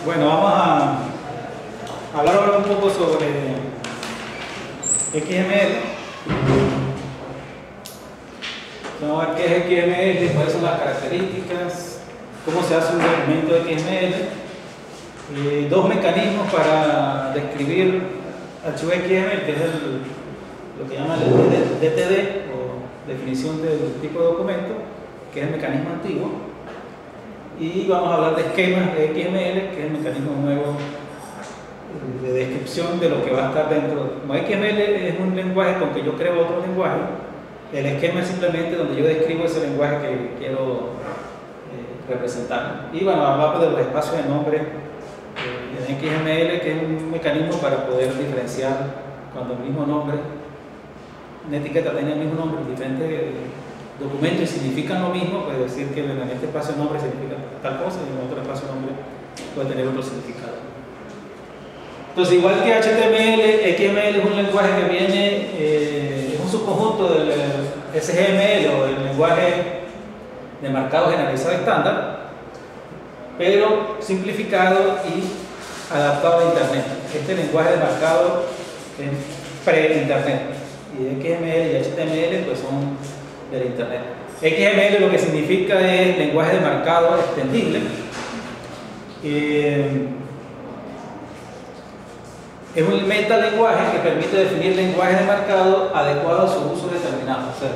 Bueno, vamos a hablar ahora un poco sobre XML. Vamos a ver qué es XML, cuáles son las características, cómo se hace un documento de XML, dos mecanismos para describir archivo XML, que es lo que llaman el DTD o definición del tipo de documento, que es el mecanismo antiguo. Y vamos a hablar de esquemas de XML, que es el mecanismo nuevo de descripción de lo que va a estar dentro. Como XML es un lenguaje con que yo creo otro lenguaje, el esquema es simplemente donde yo describo ese lenguaje que quiero representar. Y bueno, hablamos de los espacios de nombre en XML, que es un mecanismo para poder diferenciar cuando el mismo nombre, una etiqueta tiene el mismo nombre en diferentes documentos y significan lo mismo, puede decir que en este espacio de nombre significa tal cosa y en otro espacio de nombre puede tener otro significado. Entonces, igual que HTML, XML es un lenguaje que viene, es un subconjunto del SGML o del lenguaje de marcado generalizado estándar, pero simplificado y adaptado a Internet. Este lenguaje de marcado es pre-Internet y XML y HTML pues son del Internet. XML lo que significa es lenguaje de marcado extendible. Es un metalenguaje que permite definir lenguajes de marcado adecuados a su uso determinado. O sea,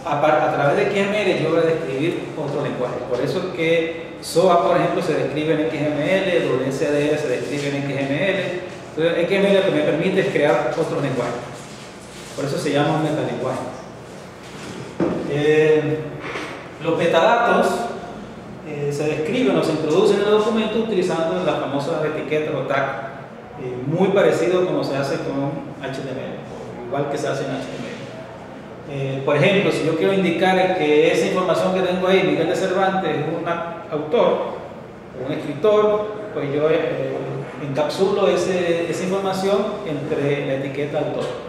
a través de XML yo voy a describir otro lenguaje. Por eso es que SOA, por ejemplo, se describe en XML, WCDR se describe en XML. Entonces, XML lo que me permite es crear otro lenguaje. Por eso se llama un metalenguaje. Los metadatos se describen o se introducen en el documento utilizando las famosas etiquetas o tag, muy parecido como se hace con HTML, igual que se hace en HTML. Por ejemplo, si yo quiero indicar que esa información que tengo ahí, Miguel de Cervantes, es un autor o un escritor, pues yo encapsulo esa información entre la etiqueta autor.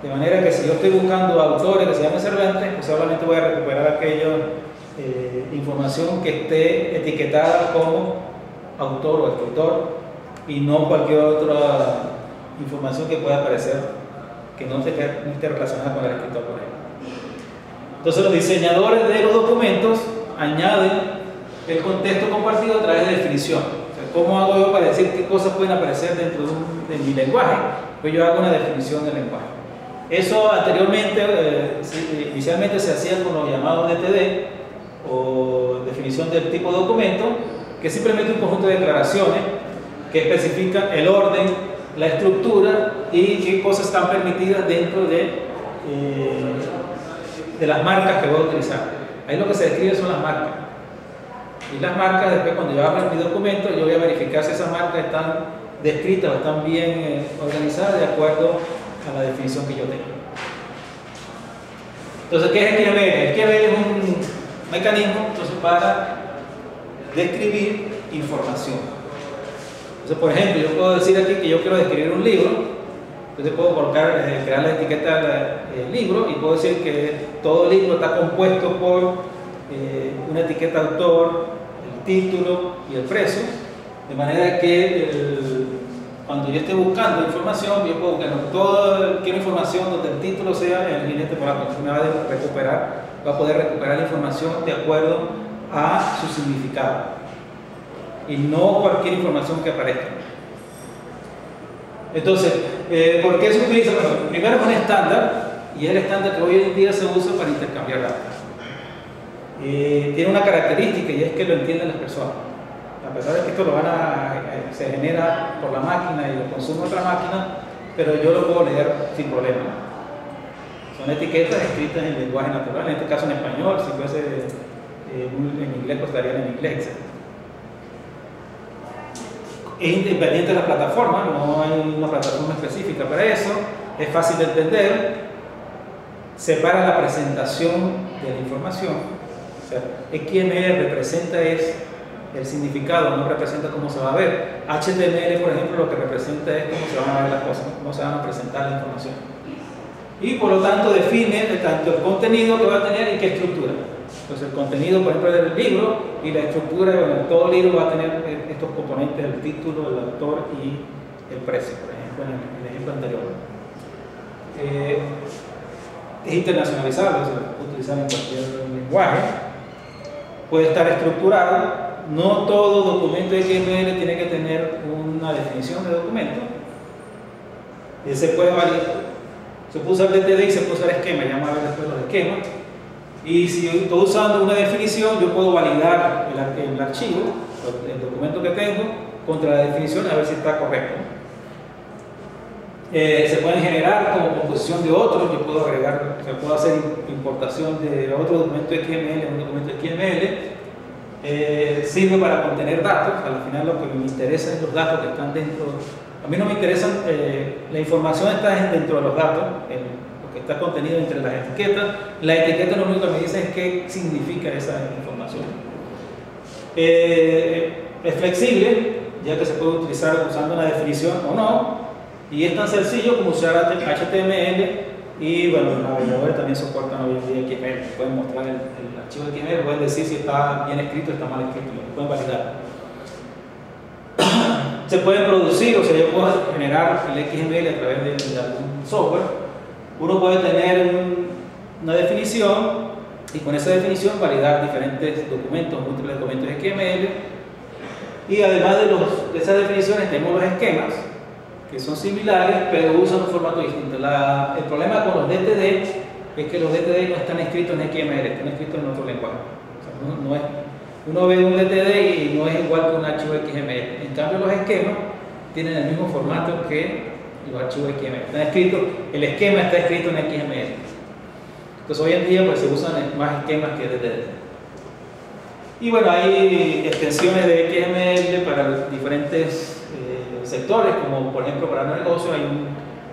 De manera que si yo estoy buscando autores que se llamen Cervantes, pues solamente voy a recuperar aquella información que esté etiquetada como autor o escritor y no cualquier otra información que pueda aparecer que no esté relacionada con el escritor, por ejemplo. Entonces los diseñadores de los documentos añaden el contexto compartido a través de definición. O sea, ¿cómo hago yo para decir qué cosas pueden aparecer dentro de mi lenguaje? Pues yo hago una definición del lenguaje. Eso anteriormente, inicialmente se hacía con los llamados DTD o definición del tipo de documento, que es simplemente un conjunto de declaraciones que especifican el orden, la estructura y qué cosas están permitidas dentro de las marcas que voy a utilizar. Ahí lo que se describe son las marcas. Y las marcas, después cuando yo abra mi documento, yo voy a verificar si esas marcas están descritas o están bien organizadas de acuerdo a la definición que yo tengo. Entonces, ¿qué es XML? XML es un mecanismo entonces, para describir información. Entonces, por ejemplo, yo puedo decir aquí que yo quiero describir un libro, entonces puedo colocar, crear la etiqueta del libro y puedo decir que todo el libro está compuesto por una etiqueta autor, el título y el precio, de manera que cuando yo esté buscando información, yo puedo buscar quiero información donde el título sea en línea temporal, entonces me va a poder recuperar la información de acuerdo a su significado y no cualquier información que aparezca. Entonces, ¿por qué se utiliza? Bueno, primero es un estándar y es el estándar que hoy en día se usa para intercambiar datos. Tiene una característica y es que lo entienden las personas. A pesar de que esto se genera por la máquina y lo consume otra máquina, pero yo lo puedo leer sin problema. Son etiquetas escritas en lenguaje natural, en este caso en español, si fuese en inglés, pues estarían en inglés, etc. Es independiente de la plataforma, no hay una plataforma específica para eso, es fácil de entender, separa la presentación de la información. O sea, XML representa el significado, no representa cómo se va a ver. HTML, por ejemplo, lo que representa es cómo se van a ver las cosas, cómo se van a presentar la información. Y por lo tanto define tanto el contenido que va a tener y qué estructura. Entonces el contenido, por ejemplo, del libro y la estructura, bueno, todo libro va a tener estos componentes, el título, el autor y el precio, por ejemplo, en el ejemplo anterior. Es internacionalizable, se puede utilizar en cualquier lenguaje, puede estar estructurado. No todo documento XML tiene que tener una definición de documento. Se puede usar DTD y se puede usar esquema, ya vamos a ver después los esquemas. Y si estoy usando una definición, yo puedo validar el archivo, el documento que tengo, contra la definición a ver si está correcto. Se pueden generar como composición de otros, yo puedo agregar, se puede hacer importación de otro documento XML en un documento XML. Sirve para contener datos. Al final lo que me interesa es los datos que están dentro. A mí no me interesan, la información está dentro de los datos, lo que está contenido entre las etiquetas. La etiqueta lo único que me dice es qué significa esa información. Es flexible, ya que se puede utilizar usando una definición o no, y es tan sencillo como usar HTML. Y bueno, los navegadores también soportan hoy en día XML. Pueden mostrar el archivo de XML, pueden decir si está bien escrito o está mal escrito, lo pueden validar. Se pueden producir, o sea, yo puedo generar el XML a través de algún software. Uno puede tener una definición y con esa definición validar diferentes documentos, múltiples documentos XML. Y además de esas definiciones tenemos los esquemas, que son similares, pero usan un formato distinto. El problema con los DTD es que los DTD no están escritos en XML, están escritos en otro lenguaje. O sea, uno ve un DTD y no es igual que un archivo XML. En cambio, los esquemas tienen el mismo formato que los archivos XML. Están escritos, el esquema está escrito en XML. Entonces, hoy en día pues, se usan más esquemas que DTD. Y bueno, hay extensiones de XML para diferentes sectores, como por ejemplo para negocios hay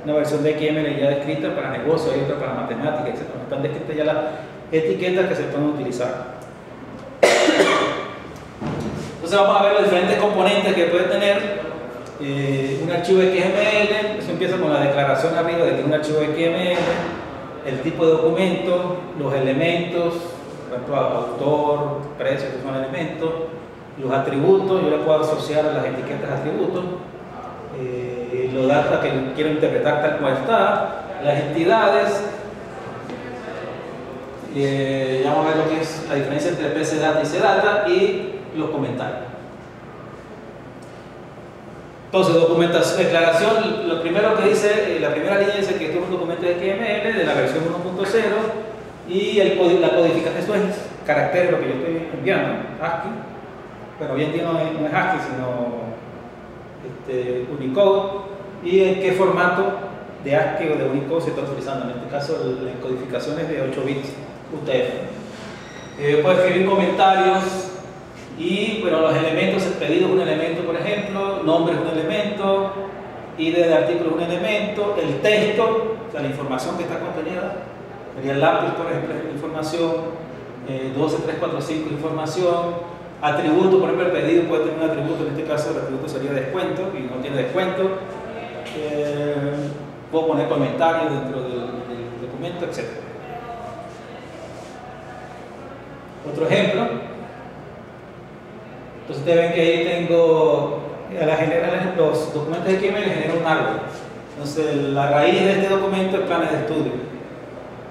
una versión de XML ya descrita para negocios, hay otra para matemáticas, etc. Están descritas ya las etiquetas que se pueden utilizar. Entonces vamos a ver los diferentes componentes que puede tener un archivo XML. Eso empieza con la declaración arriba de que es un archivo XML, el tipo de documento, los elementos, por ejemplo, autor, precio, que son elementos, los atributos, yo le puedo asociar a las etiquetas atributos, los datos que quiero interpretar tal cual está, las entidades, ya vamos a ver lo que es la diferencia entre PCData y CData y los comentarios. Entonces, documentación, declaración, lo primero que dice, la primera línea dice que esto es un documento de XML de la versión 1.0 y la codificación, esto es caracteres, lo que yo estoy enviando, ASCII, pero hoy en día no es ASCII, sino Unicode, y en qué formato de ASCII o de Unicode se está utilizando. En este caso, la codificación es de 8 bits UTF. Puedo escribir comentarios y bueno, los elementos, el pedido es un elemento, por ejemplo, nombre es un elemento, ID de artículo es un elemento, el texto, o sea, la información que está contenida, sería el lápiz, por ejemplo, es información, 12, 3, 4, 5 información. Atributo, por ejemplo, el pedido puede tener un atributo, en este caso el atributo sería descuento y no tiene descuento. Puedo poner comentarios dentro del documento, etc. Otro ejemplo. Entonces ustedes ven que ahí tengo, los documentos de XML generan un árbol. Entonces la raíz de este documento es planes de estudio.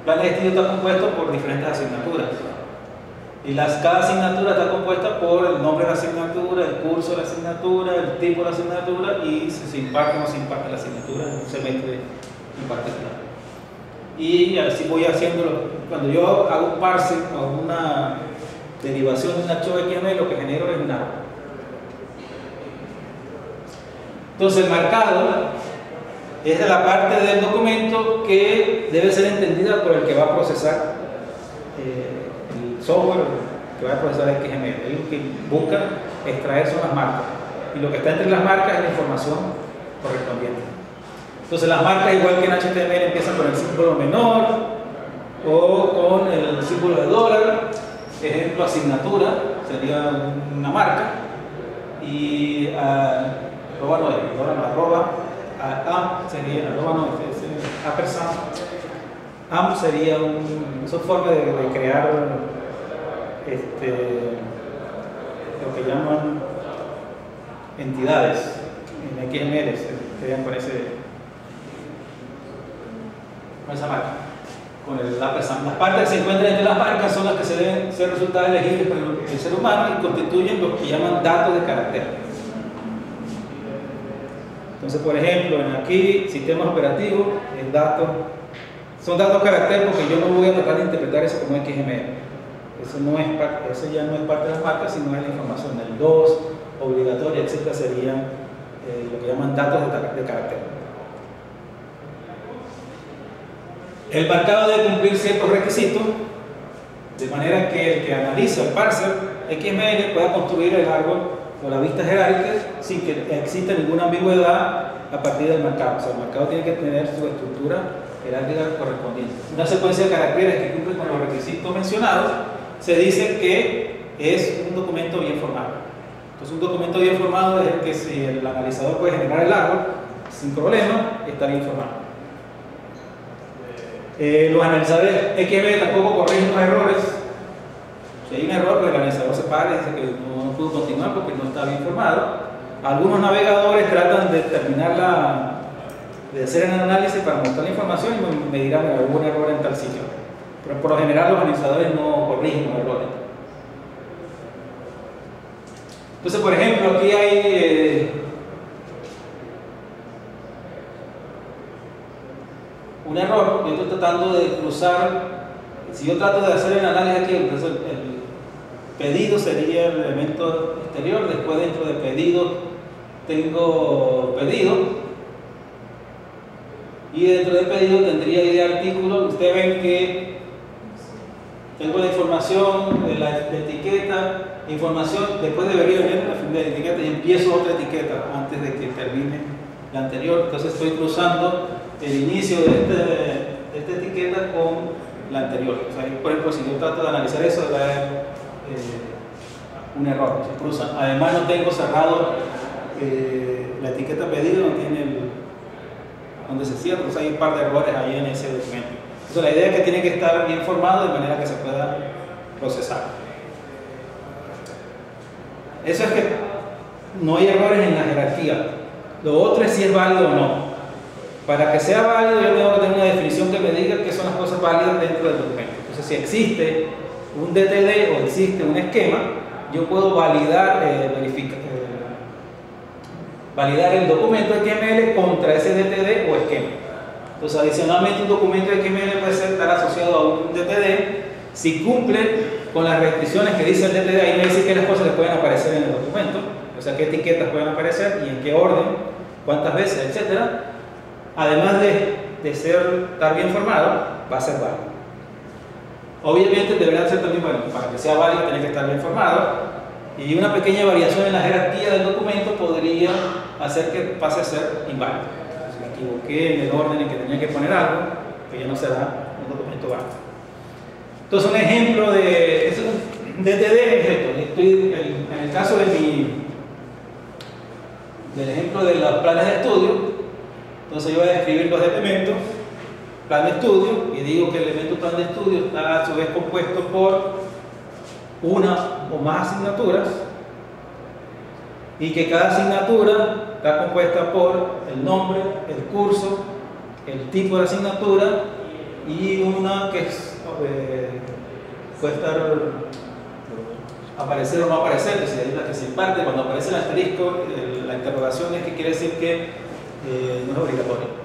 Planes de estudio está compuesto por diferentes asignaturas. Y cada asignatura está compuesta por el nombre de la asignatura, el curso de la asignatura, el tipo de la asignatura y si se imparte o no se imparte la asignatura en un semestre en particular. Y así voy haciéndolo. Cuando yo hago un parsing o una derivación de un archivo XML, lo que genero es un árbol. Entonces el marcado es de la parte del documento que debe ser entendida por el que va a procesar el software que va a procesar XML. Él lo que busca extraer son las marcas y lo que está entre las marcas es la información correspondiente. Entonces las marcas, igual que en HTML, empiezan con el símbolo menor o con el símbolo de dólar. Ejemplo, asignatura sería una marca y arroba amp sería ampersand. AMP sería una forma de crear lo que llaman entidades en XML, se vean con esa marca. Las partes que se encuentran entre las marcas son las que se deben ser resultados elegibles por el ser humano y constituyen lo que llaman datos de carácter. Entonces, por ejemplo, aquí, sistemas operativos, son datos de carácter porque yo no voy a tratar de interpretar eso como XML. Eso ya no es parte de las marcas, sino es la información. El 2, obligatoria, etc. serían lo que llaman datos de carácter. El marcado debe cumplir ciertos requisitos, de manera que el que analiza el parser XML pueda construir el árbol o la vista jerárquica sin que exista ninguna ambigüedad a partir del marcado. O sea, el marcado tiene que tener su estructura jerárquica correspondiente. Una secuencia de caracteres que cumple con los requisitos mencionados se dice que es un documento bien formado. Entonces, un documento bien formado es el que, si el analizador puede generar el árbol sin problema, está bien formado. Los analizadores XML tampoco corrigen los errores. Si hay un error, pues el analizador se para y dice que no pudo continuar porque no está bien formado. Algunos navegadores tratan de de hacer el análisis para mostrar la información y me dirán que hubo un error en tal sitio. Pero por lo general los analizadores no corrigen los errores. Entonces, por ejemplo, aquí hay un error. Yo estoy tratando de cruzar. Si yo trato de hacer el análisis aquí, entonces el pedido sería el elemento exterior. Después, dentro de pedido, tengo pedido. Y dentro de pedido tendría idea de artículo. Ustedes ven que tengo la información de la etiqueta, información, después debería venir la fin de la etiqueta y empiezo otra etiqueta antes de que termine la anterior. Entonces estoy cruzando el inicio de esta etiqueta con la anterior. O sea, por ejemplo, si yo trato de analizar eso, va a haber un error, se cruzan. Además, no tengo cerrado la etiqueta pedido, no tiene donde se cierra, entonces hay un par de errores ahí en ese documento. Entonces, la idea es que tiene que estar bien formado de manera que se pueda procesar. Eso es que no hay errores en la jerarquía. Lo otro es si es válido o no. Para que sea válido, yo tengo que tener una definición que me diga qué son las cosas válidas dentro del documento. Entonces, si existe un DTD o existe un esquema, yo puedo validar el documento XML contra ese DTD o esquema. Entonces, adicionalmente, un documento XML puede estar asociado a un DTD si cumple con las restricciones que dice el DTD. Ahí me dice qué las cosas que pueden aparecer en el documento, o sea, qué etiquetas pueden aparecer y en qué orden, cuántas veces, etcétera. Además de estar bien formado, va a ser válido. Obviamente deberá ser también, bueno, para que sea válido tiene que estar bien formado, y una pequeña variación en la jerarquía del documento podría hacer que pase a ser inválido. Si me equivoqué en el orden en que tenía que poner algo, que ya no será un documento válido. Entonces, un ejemplo de DTD es esto. En el caso del ejemplo de los planes de estudio, entonces yo voy a describir los elementos, plan de estudio, y digo que el elemento plan de estudio está a su vez compuesto por una o más asignaturas, y que cada asignatura está compuesta por el nombre, el curso, el tipo de asignatura y una que puede aparecer o no aparecer, que se imparte. Cuando aparece el asterisco, la interrogación es que quiere decir que no es obligatorio.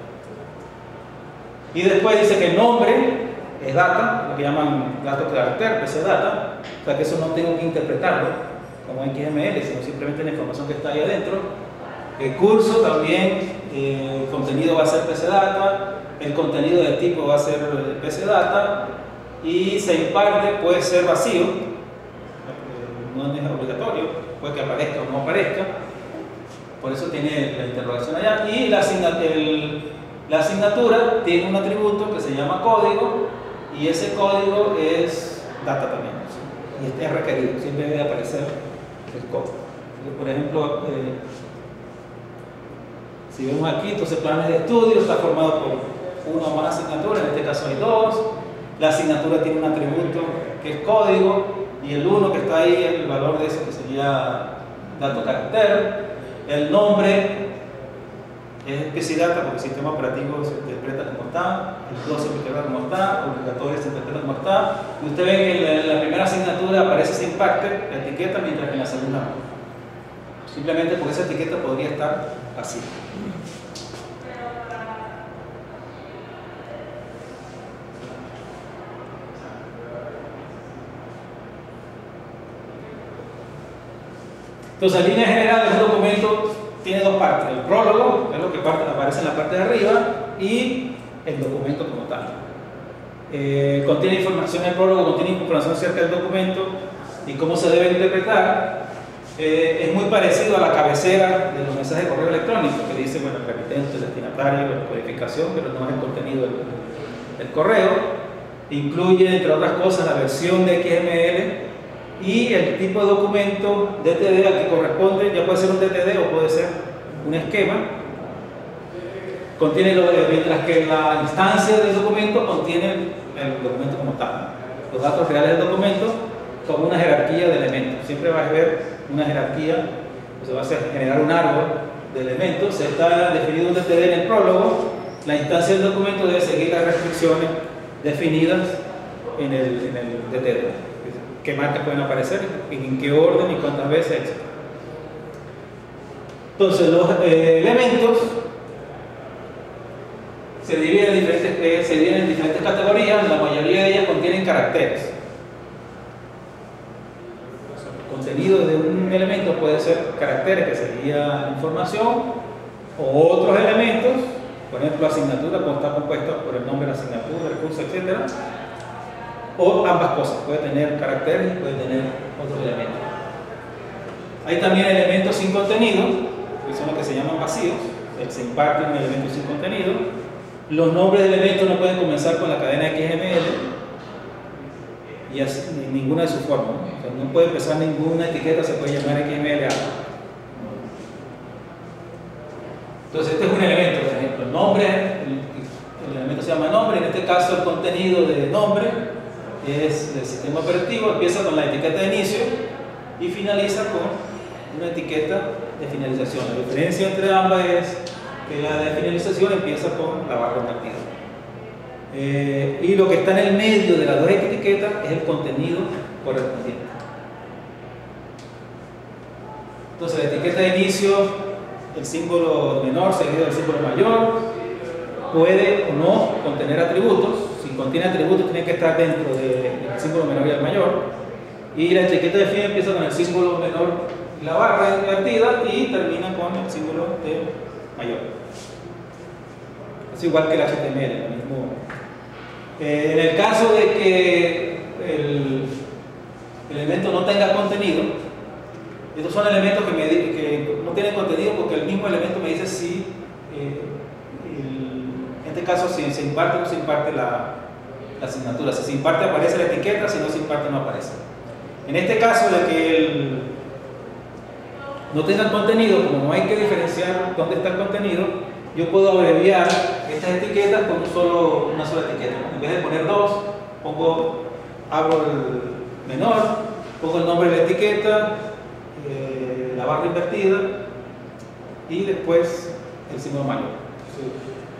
Y después dice que el nombre es data, lo que llaman datos de carácter, PC data, o sea que eso no tengo que interpretarlo como XML, sino simplemente la información que está ahí adentro. El curso también, el contenido va a ser PC data, el contenido del tipo va a ser PC data, y se imparte, puede ser vacío, no es obligatorio, puede que aparezca o no aparezca. Por eso tiene la interrogación allá. Y la asignatura tiene un atributo que se llama código, y ese código es data también, ¿sí? Y este es requerido, siempre debe aparecer el código. Entonces, por ejemplo, si vemos aquí, entonces planes de estudio está formado por una o más asignaturas, en este caso hay dos. La asignatura tiene un atributo que es código, y el 1 que está ahí es el valor de eso que sería dato carácter. El nombre es especie-data porque el sistema operativo se interpreta como está, el 2 se interpreta como está, obligatorio se interpreta como está, y usted ve que en la primera asignatura aparece sin parte la etiqueta, mientras que en la segunda no. Simplemente porque esa etiqueta podría estar así. Entonces, en línea general, el documento tiene dos partes: el prólogo, que es lo que aparece en la parte de arriba, y el documento como tal. Contiene información, el prólogo contiene información acerca del documento y cómo se debe interpretar. Es muy parecido a la cabecera de los mensajes de correo electrónico, que dice, bueno, el remitente, el destinatario, la codificación, pero no es el contenido del correo. Incluye, entre otras cosas, la versión de XML y el tipo de documento DTD al que corresponde. Ya puede ser un DTD o puede ser un esquema. Contiene mientras que la instancia del documento contiene el documento como tal, los datos reales del documento con una jerarquía de elementos. Siempre va a haber una jerarquía, se va a generar un árbol de elementos. Se está definido un DTD en el prólogo. La instancia del documento debe seguir las restricciones definidas en el DTD. Qué marcas pueden aparecer, en qué orden y cuántas veces, etc. Entonces, los elementos se dividen en diferentes categorías. La mayoría de ellas contienen caracteres. El contenido de un elemento puede ser caracteres, que sería información, o otros elementos, por ejemplo, asignatura, cuando está compuesta por el nombre de la asignatura, el curso, etc. O ambas cosas, puede tener caracteres y puede tener otros elementos. Hay también elementos sin contenido, que son los que se llaman vacíos. Se imparte un elemento sin contenido. Los nombres de elementos no pueden comenzar con la cadena XML y así, ninguna de sus formas. O sea, no puede empezar ninguna etiqueta, se puede llamar XML algo. Entonces, este es un elemento, por ejemplo, el nombre, el elemento se llama nombre. En este caso, el contenido de nombre es del sistema operativo. Empieza con la etiqueta de inicio y finaliza con una etiqueta de finalización. La diferencia entre ambas es que la de finalización empieza con la barra invertida. Y lo que está en el medio de las dos etiquetas es el contenido correspondiente. Entonces, la etiqueta de inicio, el símbolo menor seguido del símbolo mayor, puede o no contener atributos. Si contiene atributos, tiene que estar dentro del símbolo menor y el mayor. Y la etiqueta de fin empieza con el símbolo menor y la barra invertida y termina con el símbolo de mayor. Es igual que el HTML, lo mismo. En el caso de que el elemento no tenga contenido, estos son elementos que no tienen contenido porque el mismo elemento me dice si, en este caso, si se imparte o no se imparte la asignatura. Si se imparte aparece la etiqueta, si no se imparte no aparece. En este caso de que no tenga contenido, como no hay que diferenciar dónde está el contenido, yo puedo abreviar estas etiquetas con una sola etiqueta. En vez de poner dos, abro el menor, pongo el nombre de la etiqueta, la barra invertida y después el símbolo mayor.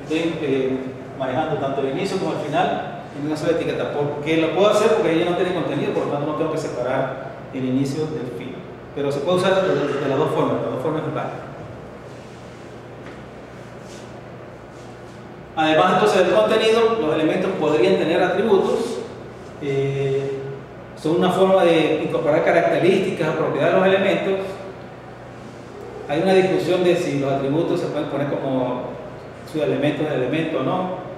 Estoy manejando tanto el inicio como el final en una sola etiqueta. Porque lo puedo hacer porque ella no tiene contenido, por lo tanto no tengo que separar el inicio del fin. Pero se puede usar de las dos formas es válido. Además, entonces, del contenido, los elementos podrían tener atributos. Son una forma de incorporar características o propiedades de los elementos. Hay una discusión de si los atributos se pueden poner como subelementos de elemento o no.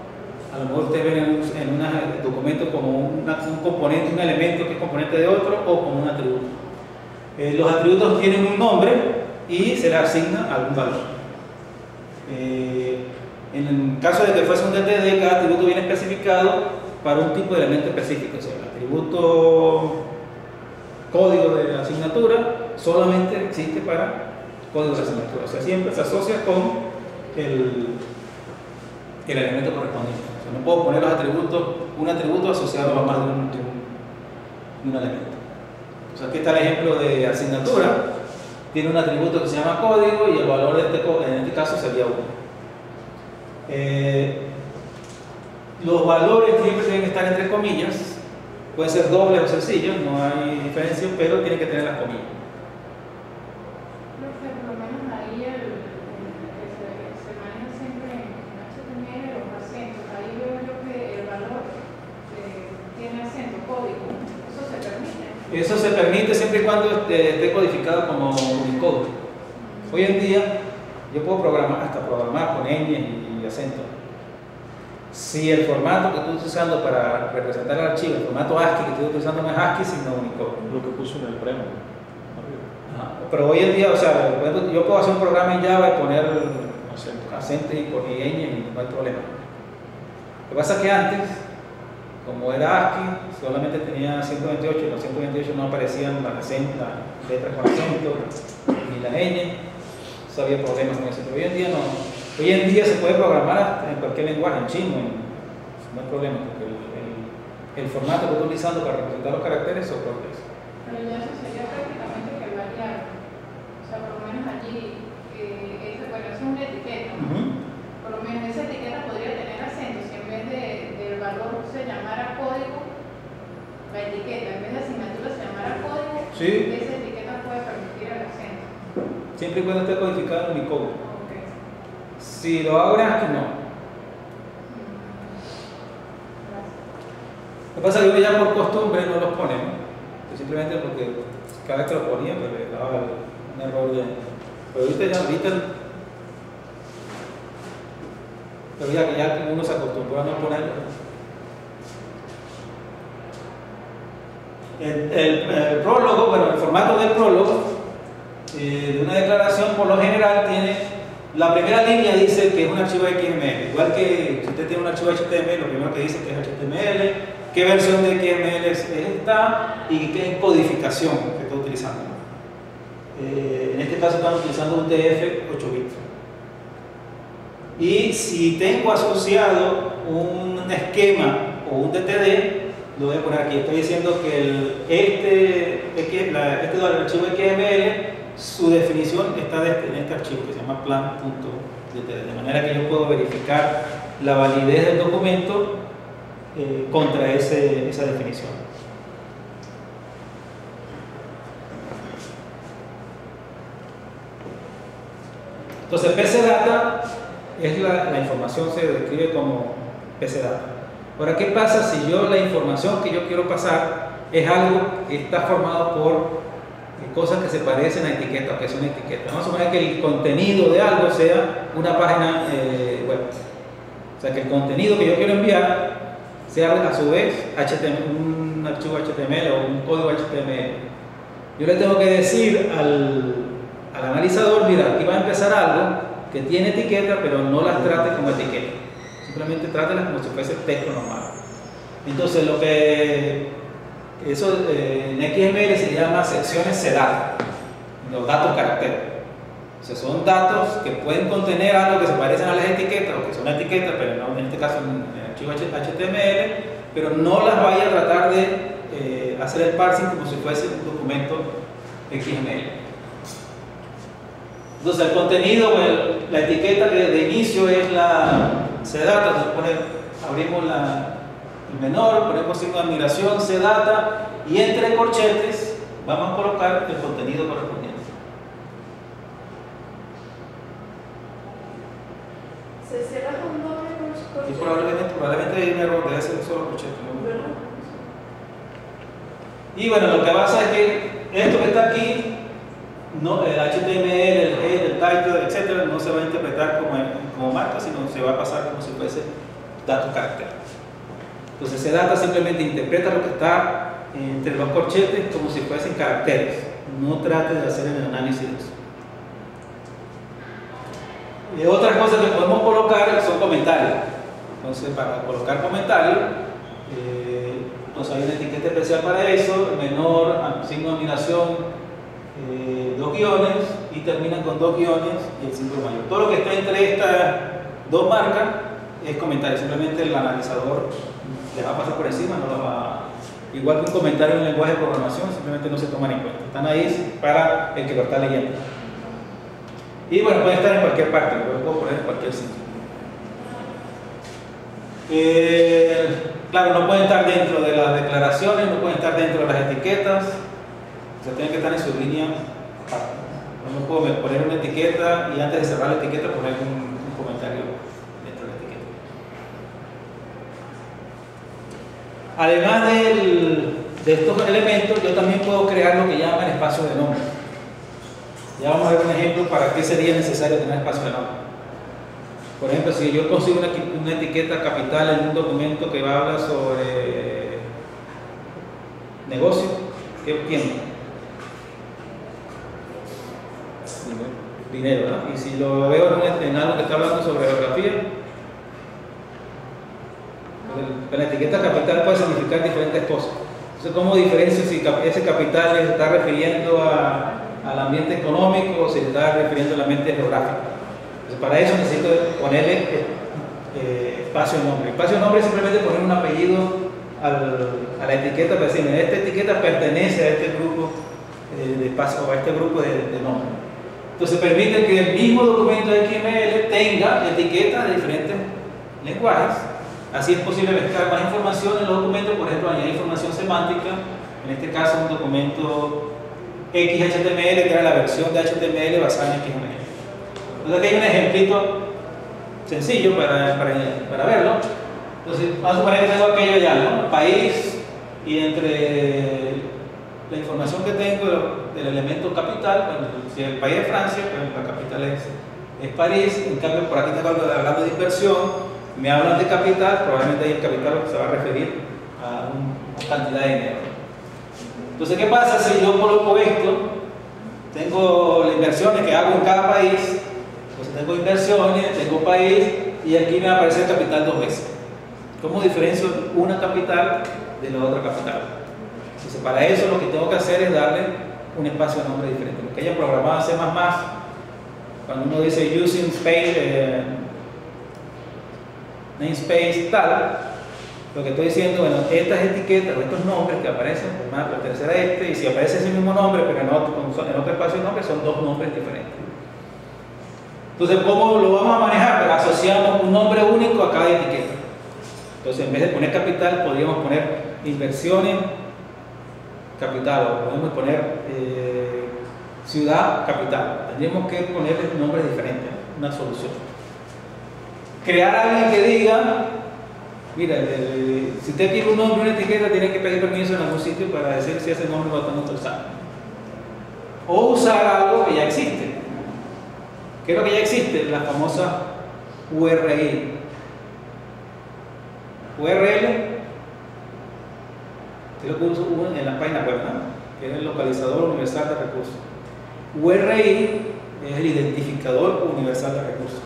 A lo mejor ustedes ven en un documento como un componente, un elemento que es componente de otro o como un atributo. Los atributos tienen un nombre y se le asigna algún valor. En el caso de que fuese un DTD, cada atributo viene especificado para un tipo de elemento específico. O sea, el atributo código de asignatura solamente existe para código de asignatura. O sea, siempre se asocia con el elemento correspondiente. O sea, no puedo poner un atributo asociado a más de un elemento. Entonces aquí está el ejemplo de asignatura. Tiene un atributo que se llama código y el valor de en este caso sería 1. Los valores siempre tienen que estar entre comillas. Pueden ser dobles o sencillos, no hay diferencia, pero tienen que tener las comillas. Por lo menos ahí que se maneja siempre en HTML los acentos. Ahí veo yo que el valor tiene acento, código. ¿Eso se permite? Eso se permite siempre y cuando esté codificado como Unicode. Hoy en día yo puedo hasta programar con ñ y acento. Si el formato que estoy usando para representar el archivo, el formato ASCII que estoy utilizando no es ASCII sino Unicode. Lo que puso en el premio. Pero hoy en día, o sea, yo puedo hacer un programa en Java y poner acento y ñ y no hay problema. Lo que pasa es que antes, como era ASCII, solamente tenía 128 y los 128 no aparecían las letras con acento ni la ñ. Eso había problemas con eso. Pero hoy en día no. Hoy en día se puede programar en cualquier lenguaje, en chino, no hay problema, porque el formato que estoy utilizando para representar los caracteres soporta eso. Pero ya eso sería prácticamente que variar. O sea, por lo menos allí, bueno, eso es una etiqueta. Por lo menos esa etiqueta podría tener acento. Si en vez del valor se llamara código, la etiqueta, en vez de asignatura se llamara código, sí, esa etiqueta puede permitir el acento. Siempre y cuando esté codificado en Unicode. Okay. Si lo hago en ASCII, no. Lo que pasa es que uno ya por costumbre no los pone, ¿no? Simplemente porque cada vez que lo ponía, pues le daba un error de. Pero pero ya que uno se acostumbró a no ponerlo. El prólogo, bueno, el formato del prólogo de una declaración por lo general tiene. La primera línea dice que es un archivo XML, igual que si usted tiene un archivo HTML, lo primero que dice que es HTML, qué versión de XML es esta y qué codificación que está utilizando. En este caso estamos utilizando un TF 8 bits. Y si tengo asociado un esquema o un DTD, lo voy a poner aquí. Estoy diciendo que este archivo XML, su definición está en este archivo que se llama plan.dtd, de manera que yo puedo verificar la validez del documento contra esa definición. Entonces, PCData es la información, se describe como PCData. Ahora, ¿qué pasa si la información que yo quiero pasar es algo que está formado por cosas que se parecen a etiquetas o que son etiquetas? Vamos a suponer que el contenido de algo sea una página web. O sea, que el contenido que yo quiero enviar sea a su vez un archivo HTML o un código HTML. Yo le tengo que decir al analizador, mira, aquí va a empezar algo que tiene etiqueta, pero no las trate como etiqueta. Simplemente trátelas como si fuese texto normal. Entonces, eso en XML se llama secciones CDATA, los datos caracteres. O sea, son datos que pueden contener algo que se parecen a las etiquetas, o que son etiquetas, pero no, en este caso en el archivo HTML, pero no las vaya a tratar de hacer el parsing como si fuese un documento XML. Entonces, el contenido, la etiqueta de inicio es la CDATA. Abrimos el menor, ponemos signo de admiración, CDATA, y entre corchetes vamos a colocar el contenido correspondiente. ¿Se cierra con doble corchete? Y probablemente hay un error, debe ser un solo corchete, ¿no? ¿Verdad? Y bueno, lo que pasa es que esto que está aquí, no, el HTML, el head, el title, etcétera, no se va a interpretar como marca, sino se va a pasar como si fuese datos caracteres. Entonces, CDATA simplemente interpreta lo que está entre los corchetes como si fuesen caracteres. No trate de hacer el análisis de eso. Y otras cosas que podemos colocar son comentarios. Entonces, para colocar comentarios, hay una etiqueta especial para eso, menor, signo de admiración, 2 guiones, y terminan con 2 guiones y el símbolo mayor. Todo lo que está entre estas dos marcas es comentario. Simplemente el analizador les va a pasar por encima, no los va Igual que un comentario en lenguaje de programación, simplemente no se toman en cuenta. Están ahí para el que lo está leyendo. Y bueno, pueden estar en cualquier parte, lo puedo poner en cualquier sitio. Claro, no pueden estar dentro de las declaraciones, no pueden estar dentro de las etiquetas, o sea, tienen que estar en su línea aparte. No puedo poner una etiqueta y antes de cerrar la etiqueta poner un comentario dentro de la etiqueta. Además de estos elementos, yo también puedo crear lo que llaman espacio de nombre. Ya vamos a ver un ejemplo para qué sería necesario tener espacio de nombre. Por ejemplo, si yo consigo una etiqueta capital en un documento que habla sobre negocio, ¿qué obtiene? Dinero, ¿no? Y si lo veo en algo que está hablando sobre geografía, la etiqueta capital puede significar diferentes cosas. Entonces, ¿cómo diferencio si ese capital se está refiriendo al ambiente económico o se está refiriendo al ambiente geográfico? Entonces, para eso necesito ponerle espacio de nombre. Espacio de nombre es simplemente poner un apellido a la etiqueta para decir, esta etiqueta pertenece a este grupo de espacio o a este grupo de nombre. Entonces permite que el mismo documento de XML tenga etiquetas de diferentes lenguajes. Así es posible mezclar más información en los documentos, por ejemplo, añadir información semántica, en este caso un documento XHTML, que era la versión de HTML basada en XML. Entonces aquí hay un ejemplito sencillo para verlo. Entonces vamos a suponer que tengo aquello allá, ¿no? País, y entre la información que tengo del elemento capital, bueno, si el país es Francia, pues la capital es París. En cambio, por aquí tengo algo hablando de inversión, me hablan de capital, probablemente ahí el capital se va a referir a una cantidad de dinero. Entonces, ¿qué pasa si yo coloco esto? Tengo las inversiones que hago en cada país, entonces tengo inversiones, tengo país, y aquí me aparece el capital dos veces. ¿Cómo diferencio una capital de la otra capital? Entonces, para eso lo que tengo que hacer es darle un espacio de nombre diferente. Lo que haya programado C++, cuando uno dice using space, namespace tal, lo que estoy diciendo, bueno, estas etiquetas o estos nombres que aparecen van a pertenecer a este, y si aparece ese mismo nombre, pero en otro espacio de nombre, son dos nombres diferentes. Entonces, ¿cómo lo vamos a manejar? Pues asociamos un nombre único a cada etiqueta. Entonces, en vez de poner capital, podríamos poner inversiones capital, o podemos poner ciudad capital. Tendríamos que ponerle nombres diferentes, una solución. Crear a alguien que diga, mira, si usted quiere un nombre, una etiqueta, tiene que pedir permiso en algún sitio para decir si ese nombre lo estamos usando. O usar algo que ya existe. ¿Qué es lo que ya existe? La famosa URI. URL es lo que uso en la página web, ¿no? Que es el localizador universal de recursos. URI es el identificador universal de recursos,